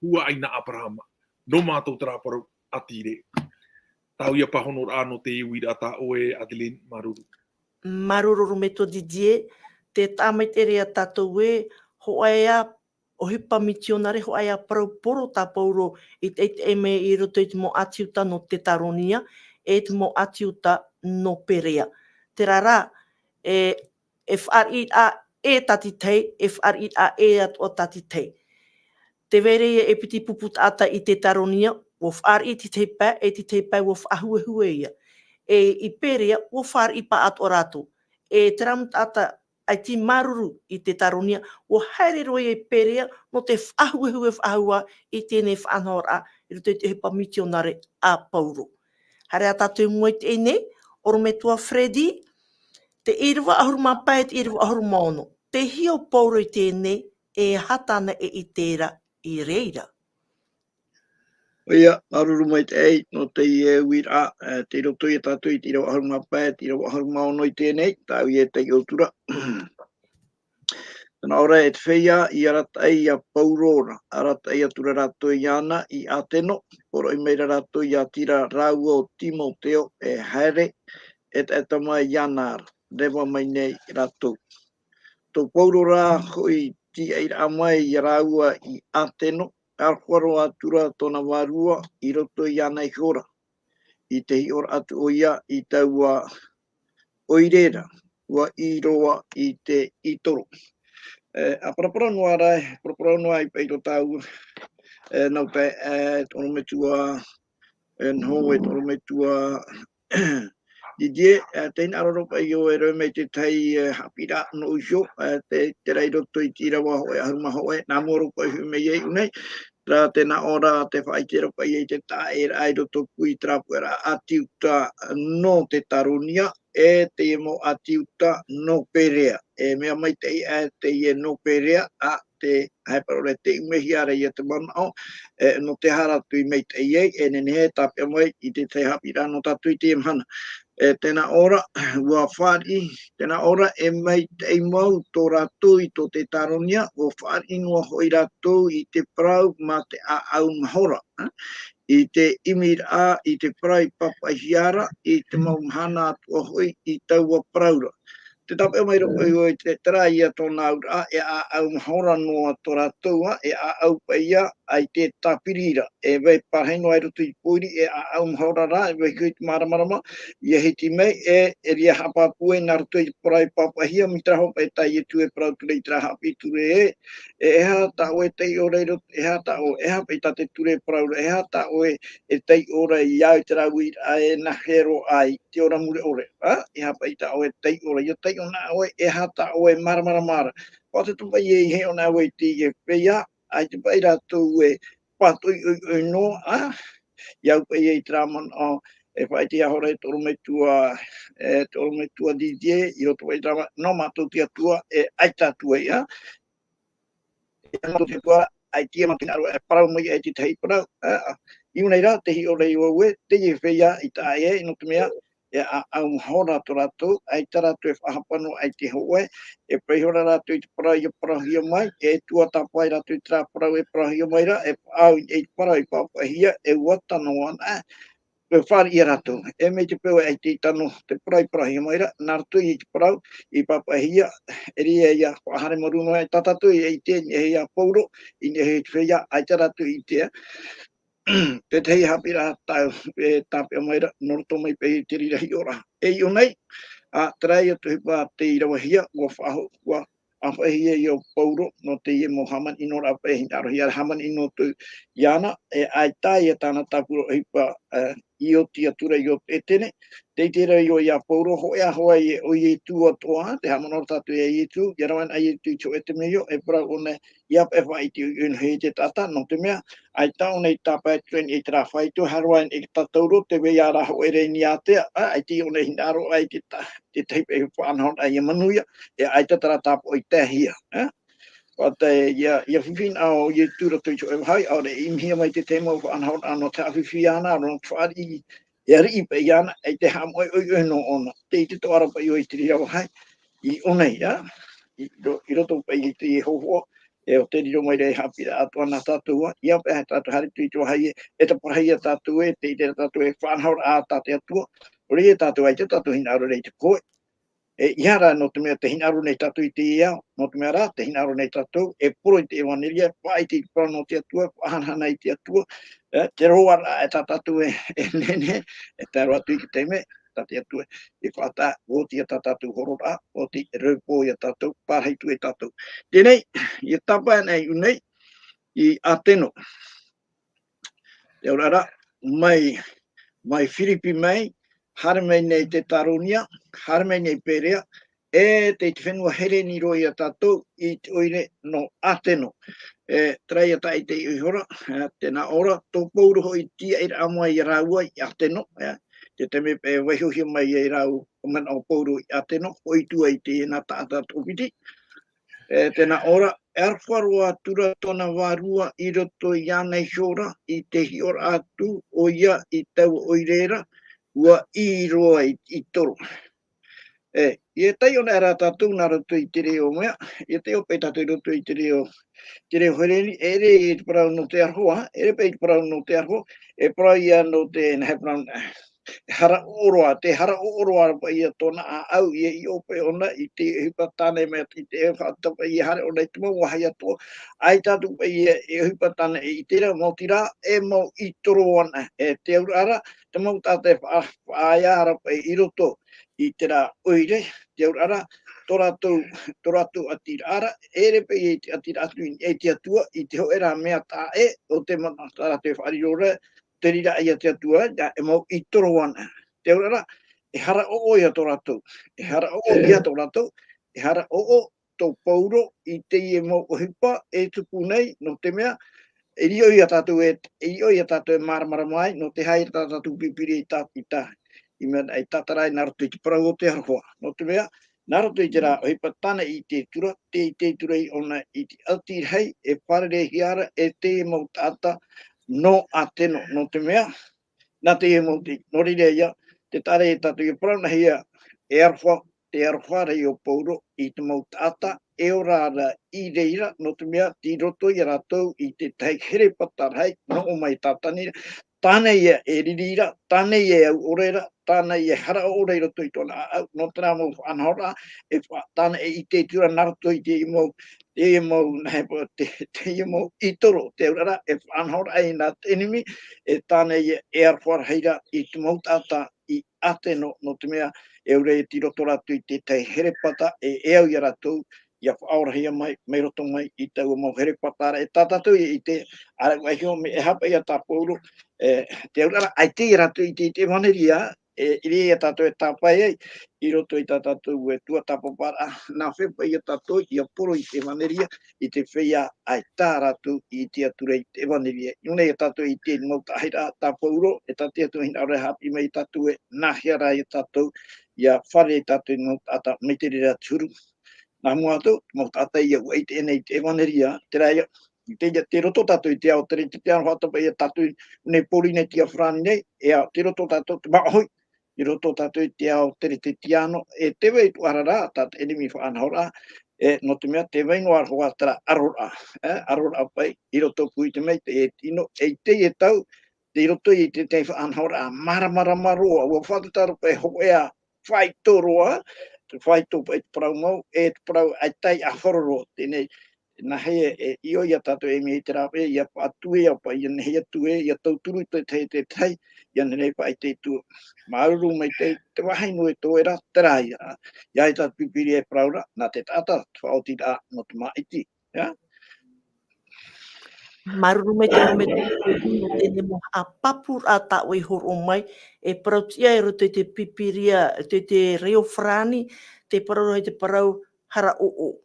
hua aina aparama. No mātou traparau atire. Tau ia pahono rāno te iwi rata oe Adeline Maruru. Maruru me to didie, te tāmai te rea tātou e, ho aia Ohipa mitionare, ho aia parau poro tā pauro i te e me i roto i te mo atiuta no te taronia, e te mo atiuta no perea. Te rara, e whaari a e tati tei, e whaari a e atoa tati tei. Te vere e piti puput ata i te taronia, wo whaari ti te pā, e ti te pā wo whahue ia. E i perea, wo whaari pa ato rato. E te ramut ata ai ti maruru i te taronia, wo haere roi e perea, no te whahua i tēnei whanora, i roto i te hepa mitionare a pauro. Hare a tātou mua i te nei, oro me tua Freddy, te Irava ahuru mapai, te Irava ahuru maono. Te hio pauro i tēnei, e hatana e i tēra i reira. Oia, maruru mai te ei, no te i wira, te roto i tātou i te Irava ahuru mapai, te Irava ahuru maono i tēnei, tau i e te i otura. Tana ora e te feia, i aratai a paurora, aratai a tura rato i ana i ateno, poro i meira rato i atira rau o Timoteo e haere, e te etama i anar, rewa mai nei rato. Tō paurora hoi ti eira amai i raua i ateno, arwharo atura tōna warua i roto i ana i hora. I te hiora atu o ia i taua oirera, ua i roa i te itoro. A parapara noa rai, i peito tau, nau pe, tono me tua, nho e tono me tua, Didie, teina aroro pa i o e reo me te tei Haapiiraa no usio, te rei roto i tira wa hoe haruma hoe, nā moro pa i hume iei unei, ra tēnā ora te whaitero pa i te tae ai roto pui trapu era atiuta no te taronia, e te mo atiuta no perea. E mea mai te i no perea, a te haiparore te umehia rei e te manao, no te haratu i mei te iei, e nene he tapia mai i te Haapiiraa no tatu i te imhana. Tēnā ora, ua whaari, tēnā ora e mai te mau tō rātou i tō te taronia, ua whaari noa hoi rātou i te parau ma te au mahora. I te imira, i te parai papahiara, i te maumhana atua hoi i taua paraura. te tape mai roko i te trai a tōna ura e a au mahora noa tō rātua e a au paia ai te tapirira e wei parheno ai roto i poiri e a au mahora rā e wei kui te maramarama i e hiti mei e ria hapapue nā roto i parai papahia mi traho pa e tai e tu e parau ture i tra hapi ture e ha ta o e tei ora i roto e ha ta o e ha pa i tate ture e parau e ha ta o e tei ora i au te rau i e na hiero ai te ora mure ore e ha pa i ta o e tei ora i tei ona oe e hata oe mara. O te tupa i he ona oe Teie feia, ai te pai rātou e patu i no, iau pai e traman o e whai te ahora e toro me tua DJ, i roto pai traman, no mātou te atua e aita tua ia, e mātou te tua, ai tia mātou aro e parau mai e te tei parau, i unei rā, te hi ora i oe, Teie feia i ta e, i no te mea, e a au mahora to rātou, ai tā rātou e whahapano ai te hoe, e prehora rātou i te parahi o parahi mai, e tuatapapa rātou i tra parau e parahi mai ra, e au i parau i papahia, e watano ana, e whāri i rātou, e me te pēua ai te tano te parahi mai ra, nā rātou i te parau, i papahia, e ria ia whahare maruno ai tatatu, e te e ia pauro, i ne he te whia, ai tā rātou i te te tei Haapiiraa tau e tāpea mai ra, noroto mai pe te rirahi ora. E i o nei, trai atu hipa te Irava hia, ua whaho, ua awhahia i o pauro, no Teie mo hamani ino ra pe arohi ar hamani ino tu iana, e ai tai e tāna tāpuro hipa i o tia tura i o etene, te tera i o ia pauro, hoa hoa i o i tua toa, te hamanor tatu e i tu, i rawan ai tu cho e te meo, e pra one ia pe whai ti un hei te tata, no te mea, ai tau nei tāpai tuen i te rā whai tu, haruain i tatauro, te wei ara ho ere ni atea, ai ti o nei hinaro ai te teipe e whanahon ai e manuia, e ai tatara tāpo i te hia. O te ia whiwhin au i tūra tui cho e whai, aore i mhia mai te temo whanahon ano te awhiwhi ana, aro whaari i e ri pe iana, e te hamoi oi no ona, te i te toara pa i oi te rira wahai, i onei, i roto pa i te hoho, e o te riro mai rei Haapiiraa Atua nā tatou, ia pe hai tatou hari tui tō hai e te parahi a tatou e, te i te tatou e whanhaur a tate atua, o rei e tatou ai te tatou hina aro rei te koe, e iara no te mea te hina aro nei tatou i te iau, no te mea rā, te hina aro nei tatou, e poro i te Evanelia, whai te parau no te atua, whahanhana i te atua, te roa rā e tatou e nene, e te aroa tui ki te me, tate atua, e whata, o tia tatou horora, o ti reupo i a tatou, pārhei tu e tatou. Tēnei, i tapa nei unei, i ateno. Te orara, mai whiripi mai, hare mai nei te taronia, hare mai nei perea, e te fenua here ni roi a tatou, i te oire no ateno. Trai ata i te ihora, tēnā ora, tō pauru hoi tia i ramua i raua i ateno, te teme pe waihohia mai i rau, o mana o pauru i ateno, hoi tua i te na taata tōpiti. Tēnā ora, erwharua tura tona wārua i roto i anei hiora, i te hiora atu o ia i tau oirera, ua i roa i toro. I tai ona era tātou nā roto i te reo mea, i te o pei tātou roto i te reo hereni, ere i te parau no te arhoa, ere pei te parau no te arho, e parau ia no te parau hara oroa, te hara oroa pa ia tona a au i ope ona i te hipa tāne mea i te whatapa i hare ona i te mau wahai ato, ai tātou pa i hipa tāne i te reo mau tira, e mau i toro ana, te aurara, te mau tātai whaaiara pa i roto i te rā oire, te aurara, toratu atirara, ere pe i atira atu i te atua, i te hoera mea tā o te manatara te wharirora, te rira ia te atua, e mau i toro ana. Te aurara, e hara o ia tō rātou, e hara o ia tō rātou, e hara o tō pauro i te i mau ohipa, e tupu nei, no te mea, e rio ia tātou e maramara mai, no te hai tātou pipiri i tā, i mea ai tātarai nā roto i te parau o te harhoa, no te mea, nā roto i te rā ohipa tāna i te tura, te tura i ona i te ati hei, e wharere hiara, e te mau tāta, no ateno, no te mea, nā te e mauti, no rire ia, te tare e tatu i parana hia, te arwha rei o pauro, i te mau tāta, e o rāra i reira, no te mea, ti roto i rātou, i te tei here patarhei, no o mai tātani, tāne ia e ririra, tāne ia au orera, tāne ia hara o reira tui tona au, no tana mo anhora, tāne e i te tura naruto i te mo, te mo itoro, te urara, e anhora e nā enemi, e tāne ia e arwharheira i te mau taata i ate no te mea, e ure e tiro tora tu i te tei herepata, e au i ratou, ia whaorahia mai, mei roto mai, i tau mau herepatara, e tātatu i te, ara wai hio me e hapa ia tā pauru, te urara, ai te ratu i te Evanelia, i rea tātou e tāpai ei, i roto i tātou e tuatapapa, nā whepa i tātou i a poro i te Evanelia, i te feia ai tā ratu i te ature i te Evanelia. Ione i tātou i te mautahira tā pauro, e tātou atu hina ore hapi mai tātou e nahiara i tātou, ia whare i tātou i mautata me te rea turu. Nā mua atu, mautata i au eit enei te Evanelia, te rea te roto tātou i te ao, te ao hatapa i a tātou nei pori nei tia whrani nei, e ao te roto tātou, te mahoi, i roto tātou i te ao te tiano, e te wei tu arara, tātou enemi whaanahora, no te mea te wei noa hoa tara arora, arora pai, i roto pui te mei, te e tino, e te e tau, te roto i te te whaanahora, mara maroa, ua whatataru pai hoea, whai toroa, te whai tō pai te parau mau, e te parau ai tai a wharoro, tēnei, nā hea e io ia tātou e mi te rawe, ia atue au pai, ia hea tue, ia tauturu te tei, ia nei pai te tu. Maururu mai te wahainu e tō era, te rai, ia i tātou pipiri e praura, nā te tata, whaoti rā, no te maiti, ia. Maruru mai te orome no tēne mo a papur a tāu i horo mai, e parautia e roto i te pipiria, te reo whrani, te parau i te parau hara o.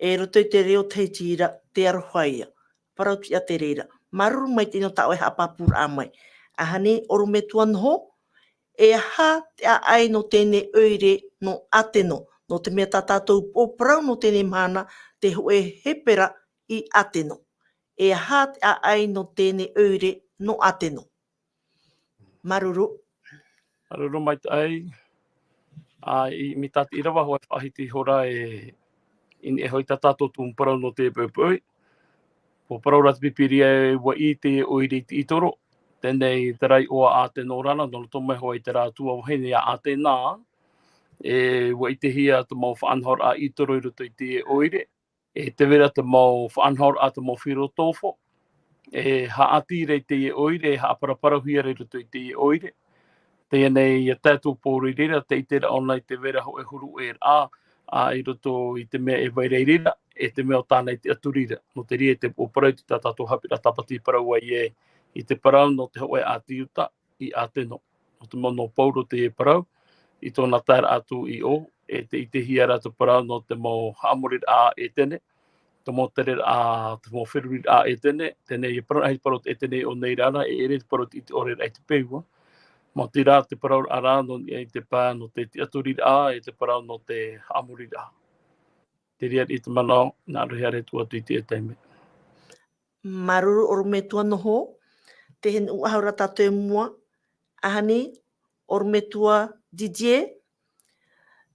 E roto i te reo te tira, te arohaia, parautia te reira. Maruru mai tēne tāu e ha papur a mai. Ahane, orome tuan ho, e ha te a ai no tēne oire no ateno, no te mea tātou o parau no tēne mana, te hoe hepera i ateno. E hat a ai no tēne ure no ateno. Maruru. Maruru mai te ai. I mi tati Irava hoa whahiti hora e hoi tātou tūm parau no te pēpui. Po parau rata pipiria e wa i te oiri te itoro. Tēnei te rai oa a te norana, no to mai hoa i te rātua o hene a te nā. E wa i te hia te mau whaanhor a itoro i roto i te oire. E te vera te mau whaanhor a te mau whiro tōwho. E haati rei te oire, haaparaparahuia rei roto i te oire. Teie nei ia tātou pōroi reira, te itera ona i te vera ho e huru e a i roto i te mea e vai reira, e te mea o tāna i te aturira. No te ria te o parau te tātou Haapiiraa Sabati parau ai i te parau no te hoe a tiuta i a teno. No te mono pauro te e parau, i tōna tāra atu i o, e te ite hiara te parau no te mo haamorir a e tene, te mo tere a te mo whirurir a e tene, tene i parau ai parau e tene o nei rana, e ere te parau i te ore ai te peua. Mo te rā te parau ara no i te pā no te aturira a, e te parau no te haamurira a. Te ria i te manao, nā reha re tua tui te teime. Maruru oru me tua noho, te hen uahaura tātou e mua, ahani, oru me tua Didier,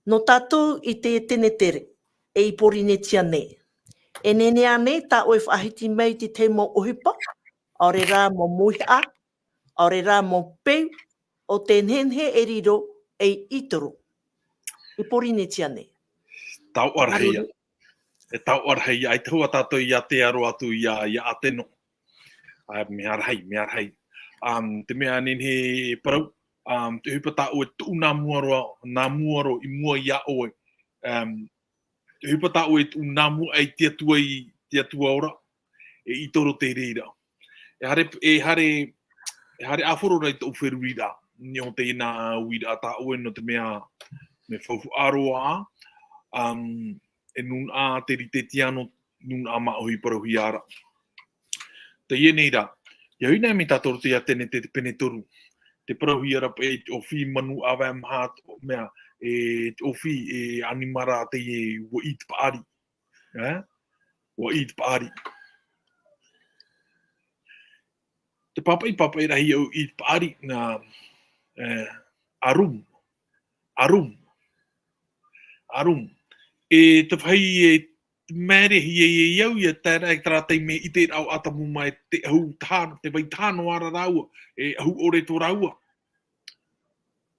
no tātou i te tene tere, e i pori ne tia nei. E nene a nei, tā oe whaahiti mai te te mo Ohipa, aore rā mo muiha, aore rā mo peu, o te nhenhe e riro e itoro. I pori ne tia nei. Tau arheia. E tau arheia. Ai tahua tātou i a te aro atu i a teno. Me arhei. Te mea nene parau. Te hupa tāu e tu nā muaro i mua i a oe. Te hupa tāu e tu nā mua ai te atua ora. E itoro te reira. E hare awhoro rei tau wherurira. Ni o te ina uira tāu e no te mea me whaufu aroa a. E nun a te rite tiano, nun a maohi parahi ara. Teie nei rā. Ia hui nei mi tātoro te atene te pene toru. Te parahi ara e o whi manu awa maha mea e o whi e animara te e wa i te paari. Wa i te paari. Te papai rahi au i te paari na arum. E te whai mere hi iau ia tera e tera te me i te rau atamu mai te hu tāna, te vai tāno ara raua, e hu ore tō raua.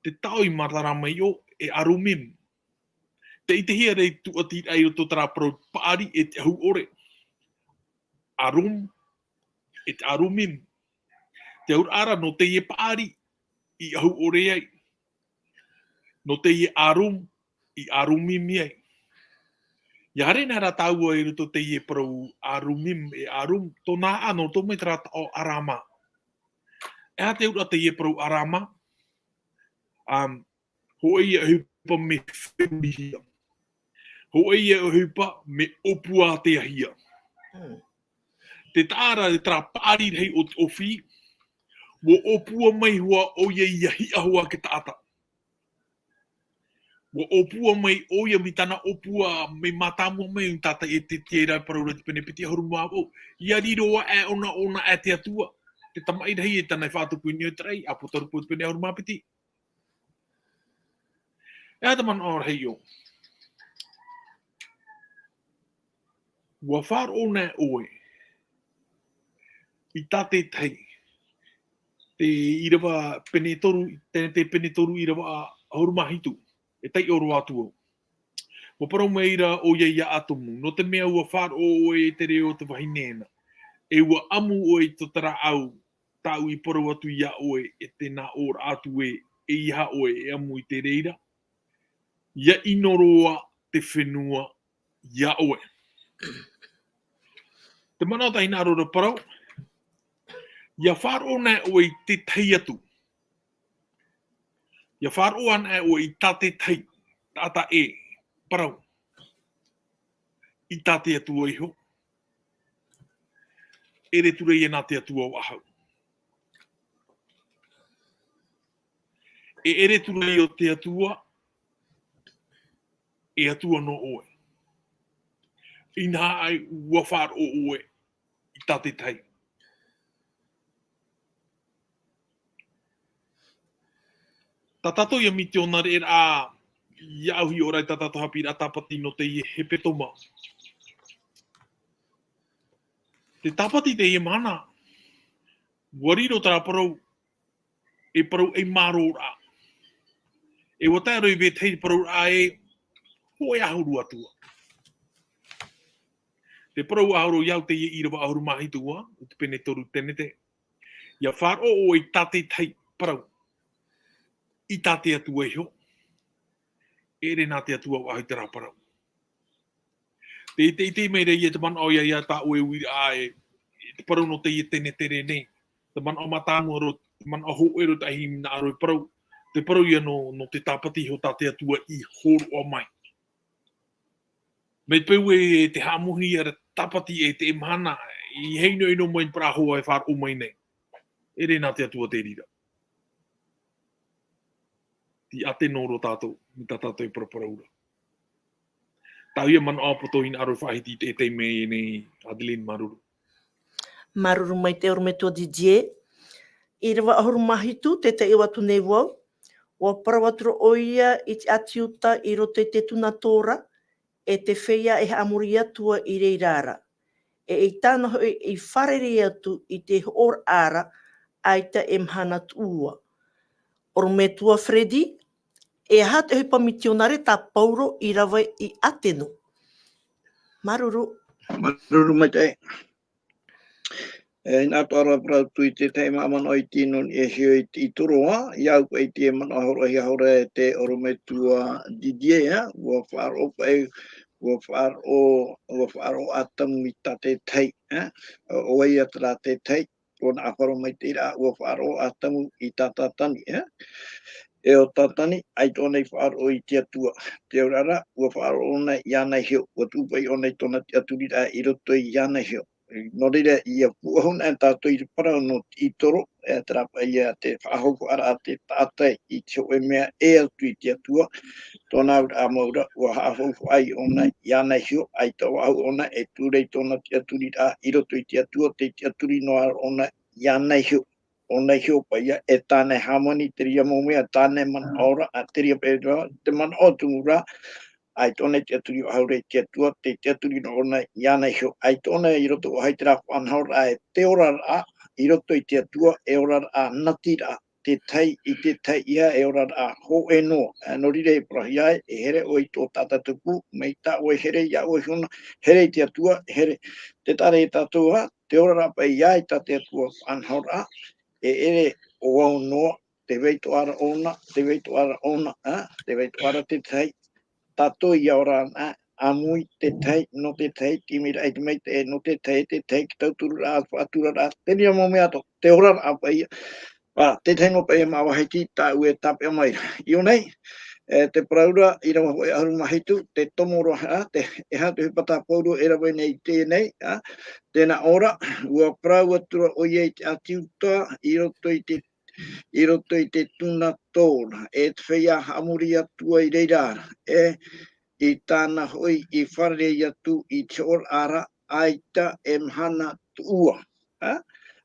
Te tau i matara mai o e arumim. Te i te hia rei tu ati ai o tō tera pro paari e te hu ore. Arum, e te arumim. Te ur ara no te ie paari i hu ore ai. No te ie arum i arumim ai. Ia hare nara tāua e ruto te ie pro arumim e arum, tō nā ano tō mai trata o arama. E ha te ura te ie pro arama, ho e ia hupa me whenihia. Ho e ia hupa me opua te ahia. Te tāra e tra pāri hei o te ofi, wo opua mai hua o ia ia hia hua ke taata. Wo opua mai o ia mi tana opua me matamu mai tata e te tērai paraura te pene piti horu māwau. Ia riroa e ona e te atua. Te tamai rei e tanai whātu puni o trei, apo taru po te pene horu māpiti. E ata man aore hei o. Ua Faaroo nē oe. I tate tei. Te Irava pene toru, te pene toru Irava horu mahitu. E tei oro atua. Wa parau meira o ia atomu. No te mea ua Faaroo e te reo te wahinena. E ua amu o e totara au. Tau i parau atu ia oe e te nā ora atu e iha oe e amu i te reira. Ia inoroa te fenua ia oe. Te mana tahi nā rora parau. Ia Faaroo nē oe i te tei atu. Ia Faaroo nē oe i tate tei. Tata e. Parau. I tate atu o iho. E re ture i nā te atu o ahau. E ere ture i o te atua. E atua no oe. I nā ai ua Faaroo oe. I tate tei. Ta tatou ia miti ona re a iauhi orai ta tatou Haapiiraa Sabati no te ie hepetoma. Te tapati te ie mana. Wariro tara parau e parau e maro ra. E watai roi ve tei parau a e hoi ahuru atua. Te parau ahuru iau te ie Irava ahuru mahitua, o te pene toru tenete. Ia Faaroo o i tate tei parau. I tate atua iho. E re nā te atua o ahi te raparau. Te meire i e te mana o ia ta ue ui a e te parau no te i tene tere nei. Te mana o matāmu aro, te mana o ho ero tahi mina aro e parau. Te parau ia no te tapati ho tate atua i horo o mai. Me peu e te hamuhi ara tapati e te mana i heino ino mai para hoa e Faaroo mai nei. E re nā te atua te rira. Ti ate noro tātou, mi tā tātou e paraparaura. Tau ia mana apoto in aro whahiti te mei nei Adeline Maruru. Maruru mai te oro me tō Teie. Irava ahuru mahitu te iwa tu nei wau. Wa parawaturo oia i te atiuta i roto te tuna tora e te feia e amoria tua i reirara. E i tāna hoi i wharere atu i te hor ara aita e mhana tua. Oro me tua Freddy, e hata hui pamitionare tā pauro i rawa i atenu. Maruru. Maruru mai te. Nā tōra parau tui te te mamano i tīnon e hio i turoa, iau e te mana horo hi ahora e te oro me tua Teie, ua Faaroo pai, ua Faaroo atamu i tate tei, o ia tera te tei, o nā wharo mai te ira, ua Faaroo atamu i tātātani, e o tātani, ai tōnei Faaroo i te atua. Te urara, ua Faaroo nei ianai hio, ua tūpai o nei tōna te aturira i roto i ianai hio. No reira i a puahuna e tātou i parau no i toro, e trapa i a te whahoku ara a te taata i te hoe mea e atu i te atua, tōna ura a maura, ua hahoku ai ona i anai hio, ai tau au ona e tūrei tōna te aturi a i roto i te atua, te aturi noa ona i anai hio. Ona hio pa ia e tāne hamani, te ria mo mea tāne man ora, a te ria pe te man o tungura, ai tone te aturi o haure te atua, te aturi no ona iana iho, ai tone i roto o haitera whanhaura e te ora a, i roto i te atua, e ora a natira, te tai i te tai ia, e ora a ho e no, no rire e parahi ai, e here o i tō tata tupu, mei ta o e here ia o e huna, here i te atua, here te tare e tatua, te ora a pa iai ta te atua whanhaura, e ere o au noa, te veitu ara ona, te veitu ara ona, te veitu ara te tai, tatou i ora ana, amui te tai, no te tai, timira e te mei te no te tai, ki tauturu rā, atura rā, te nia mo mea to, te ora rā pa ia, te tai no pa ia mawahiti, tā ue tape o mai. Io nei, te praura, i rama hoi aru mahitu, te tomoro, te e hatu hipata pauru, e rawa nei tēnei, tēnā ora, ua prau atura o iei te atiuta, i roto i te tuna tōna, e te feia hamuri atua i reirara, i tāna hoi i whare i atu i te ora ara, aita e mhana tua.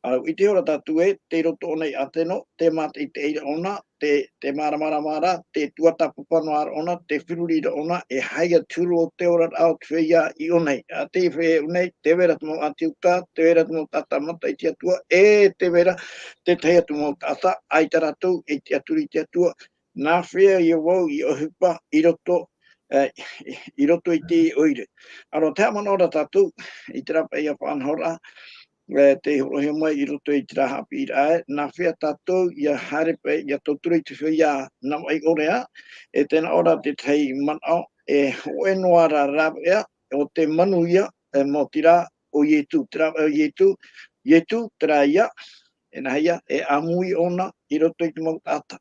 I te ora tatu e, te roto o nei ateno, te mata i te eira ona, te mara, te tuatapapa no ara ona, te whirurira ona, e haia turu o te ora au te feia i o nei. Te feia o nei, te vera tumo atiuta, te vera tumo tata mata i te atua, te vera, te teia tumo tata, aita ratu, i te aturi te atua, nā whea i o wau i Ohipa, i roto i te oire. Aro te amanora tatu, i te rapa i a whanhora, te horohe mai i roto i te Haapiiraa, nā whea tātou i a harepe i a tōturi te whia nā mai orea, e tēnā ora te tei manao, e hoe noara rāpea, o te manuia, mō tira o ietu, te rāpea o ietu, te rā ia, e nā ia, e amui ona i roto i te mau taata.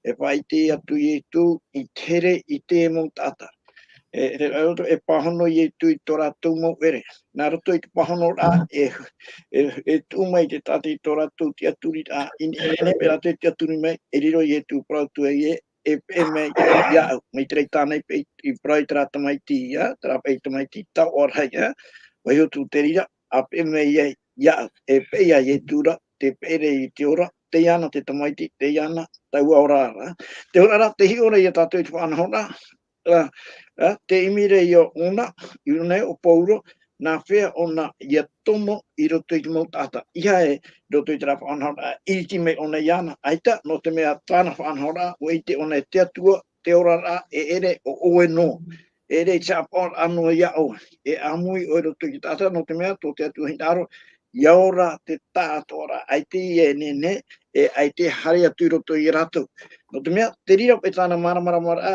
E whai te atu ietu, i tere i te mau taata. E pahono i tu i tora tumu ere. Nā roto i te pahono rā, e tūmai te tate i tora tu te aturi rā, ine pera te aturi mai, e riro i tu prautu e me iau, mai terei tānei pe i prau i tera tamai ti, tera pe i tamai ti tau orai, wai o tu te rira, a pe me iau, e pe ia i tura, te pere i te ora, te iana te tamai ti, te iana, tau ora rā. Te ora rā, te hi ora i a tātou i te whanahora, te imire i o ona, i nei o pauro, nā whea ona i a tomo i roto i te mau tata. Iha e roto i te rapa anhora, i ti me ona iana, aita, no te mea tāna whanhora, o i te ona te atua, te ora rā, e ere o oe no. E ere i te apor anu i au, e amui o i roto i te tata, no te mea, tō te atua hintaro, iaora te tātora, ai te i e nene, e ai te hari atu i roto i rato. No te mea, te rira pe tāna mara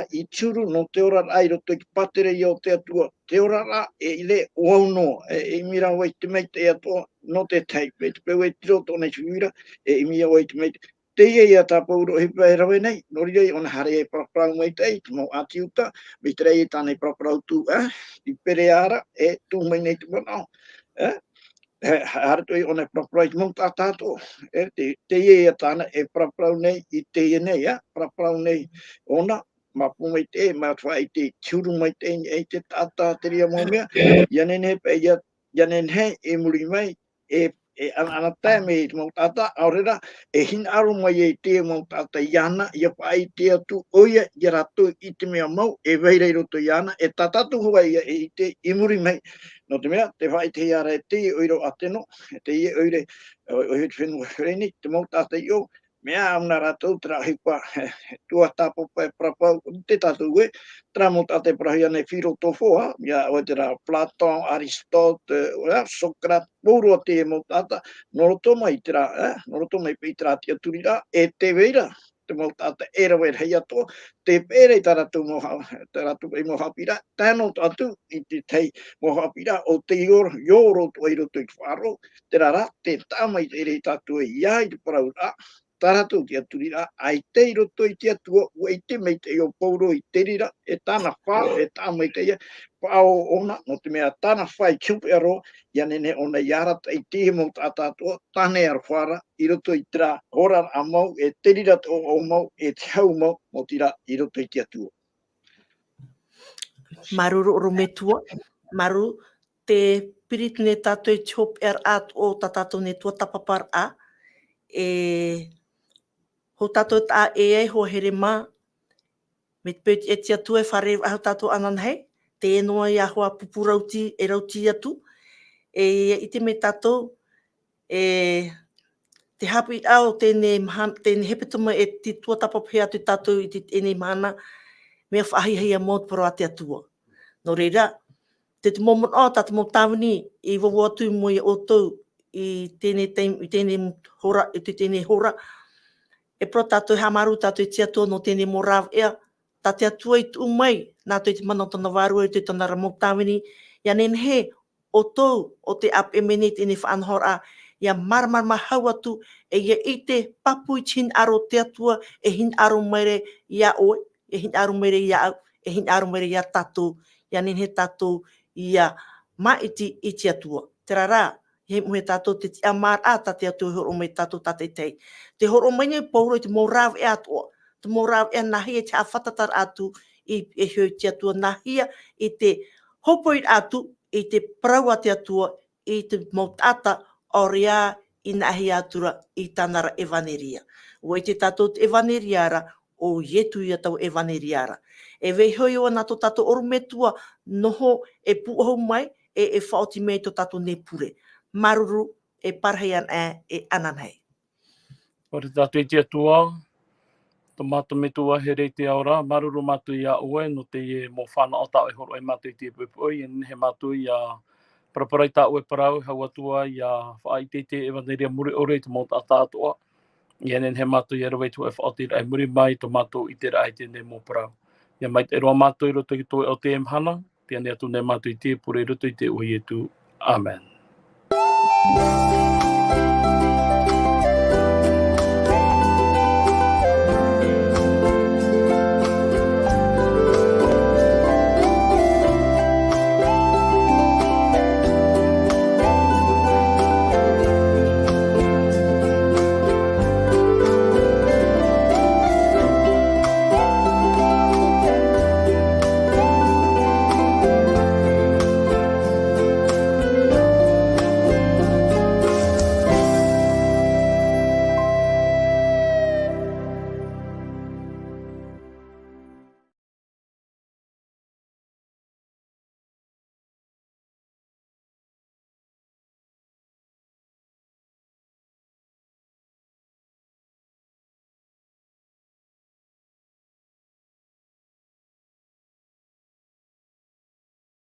i turu no te ora rā i roto i patere i o te atua. Te ora rā e i le o au no, e mira wai te mei te atua no te teipe, te peu e tiro tōne whiwira, e mira wai te mei te. Teie i a tāpau Ohipa e rawe nei, nori rei ona hare e praprau mai tei, te mau atiuta, me te rei e tāne praprau tu, i pere ara, e tū mai nei te manao. Harto i ona praprau i mong tātāto, te ie a tāna e praprau nei i teie nei, praprau nei ona, ma pumai te, ma whai te tiuru mai te e te tata te ria maumea, ianen he e muri mai, ana tae me i te mong tata, aorera, e hin aru mai e te mong tata iana, ia pai te atu oia, ia rato i te mea mau, e veirei roto iana, e tatatu hua ia e te imuri mai, no te mea, te whai te iara e te oiro ateno, te ie oire, o hitu whenua whreni, te mong tata i o, mea amna rato, tra hipa, tuatapapa e prapau, te tatu ue, tra mo tate parahi ane filosofo, ia o te rā Platon, Aristote, Socrates, pūrua te e mo tata, noroto mai te rā, noroto mai pe i te rā te aturi rā, e te veira, te mo tata e rawe hei ato, te pere i taratu mo Haapiiraa, tēnō atu i te tei mo Haapiiraa, o te ioro to i roto i te Faaroo, te rā, te tāmai te ere i tatu e ia i te Parau rā, taratu te aturi rā, ai te i roto i te atua, ua i te mei te i o pauro i te rira, e tāna whā, e tāmai te ia, whao ona, no te mea tāna whai kiupe aro, ia nene ona iarata i te mo tātātua, tāne ar whara, i roto i tira, horar a mau, e te rira o mau, e te hau mau, mo tira i roto i te atua. Maruru o metua, maru te pirit ne tātou i chop at o tātou ne tuatapaparaa, ho tātou tā e ho here mā, Me te pēti e tia tu e whare ahu tātou anan hei. Te enoa i ahua pupu rauti e rauti atu. I te me tātou te hapi au tēne hepetoma e te tuatapapa atu tātou i te enei mana mea whaahihia mō te paro ate atua. No reira, te momon o tātou mō tāwini i wawu atu mo i o tau i tēnei hora. E pro tātou hamaru tātou i tia tō no tēnei mō rāw ea. Tā te atua i tu mai, nā tō i te mana o tōna wārua i te tōna ramok tāwini. Ia nen he, o tō, o te ap e mene tēnei whaanhora, ia marama hau atu, e ia i te papu i tin aro te atua, e hin aro maire ia oe, e hin aro maire ia au, e hin aro maire ia tātou, ia nen he tātou ia maiti i te atua. Te rara, he muhe tātou te tia mār a tā te atua horo mai tātou tā te tei. Te horo mai nei pauro i te mō rāw e atua. Te mō rāw e nahi e te awhatatar atu i hoi te atua nahia i te hopoi atu i te parau te atua i te mō taata aore i nahi atura i tānara Evanelia. O i te tātou te Evanelia ra o ietu i atau Evanelia ra. E vei hoi o nā tō tātou orumetua noho e puohau mai e whaoti mei tō tātou ne pure. Maruru e parahi an e ananhei. O te tātou i te atua, tō mātou me tua he rei te aora, maruru mātou i a oe, no te e mō whāna o tāo e horo e mātou i te pupoi, e he mātou i a paraparai tā oe parau, hau atua i a whaai te Evanelia muri ore i te mō tāta atoa. I enen he mātou i arawei tu e whaoti rai muri mai, tō mātou i te rai tēnei mō parau. Ia mai te roa mātou i roto ki toi o te emhana, pia ne atu nei mātou i te pure i roto i te ui e tu. Amen.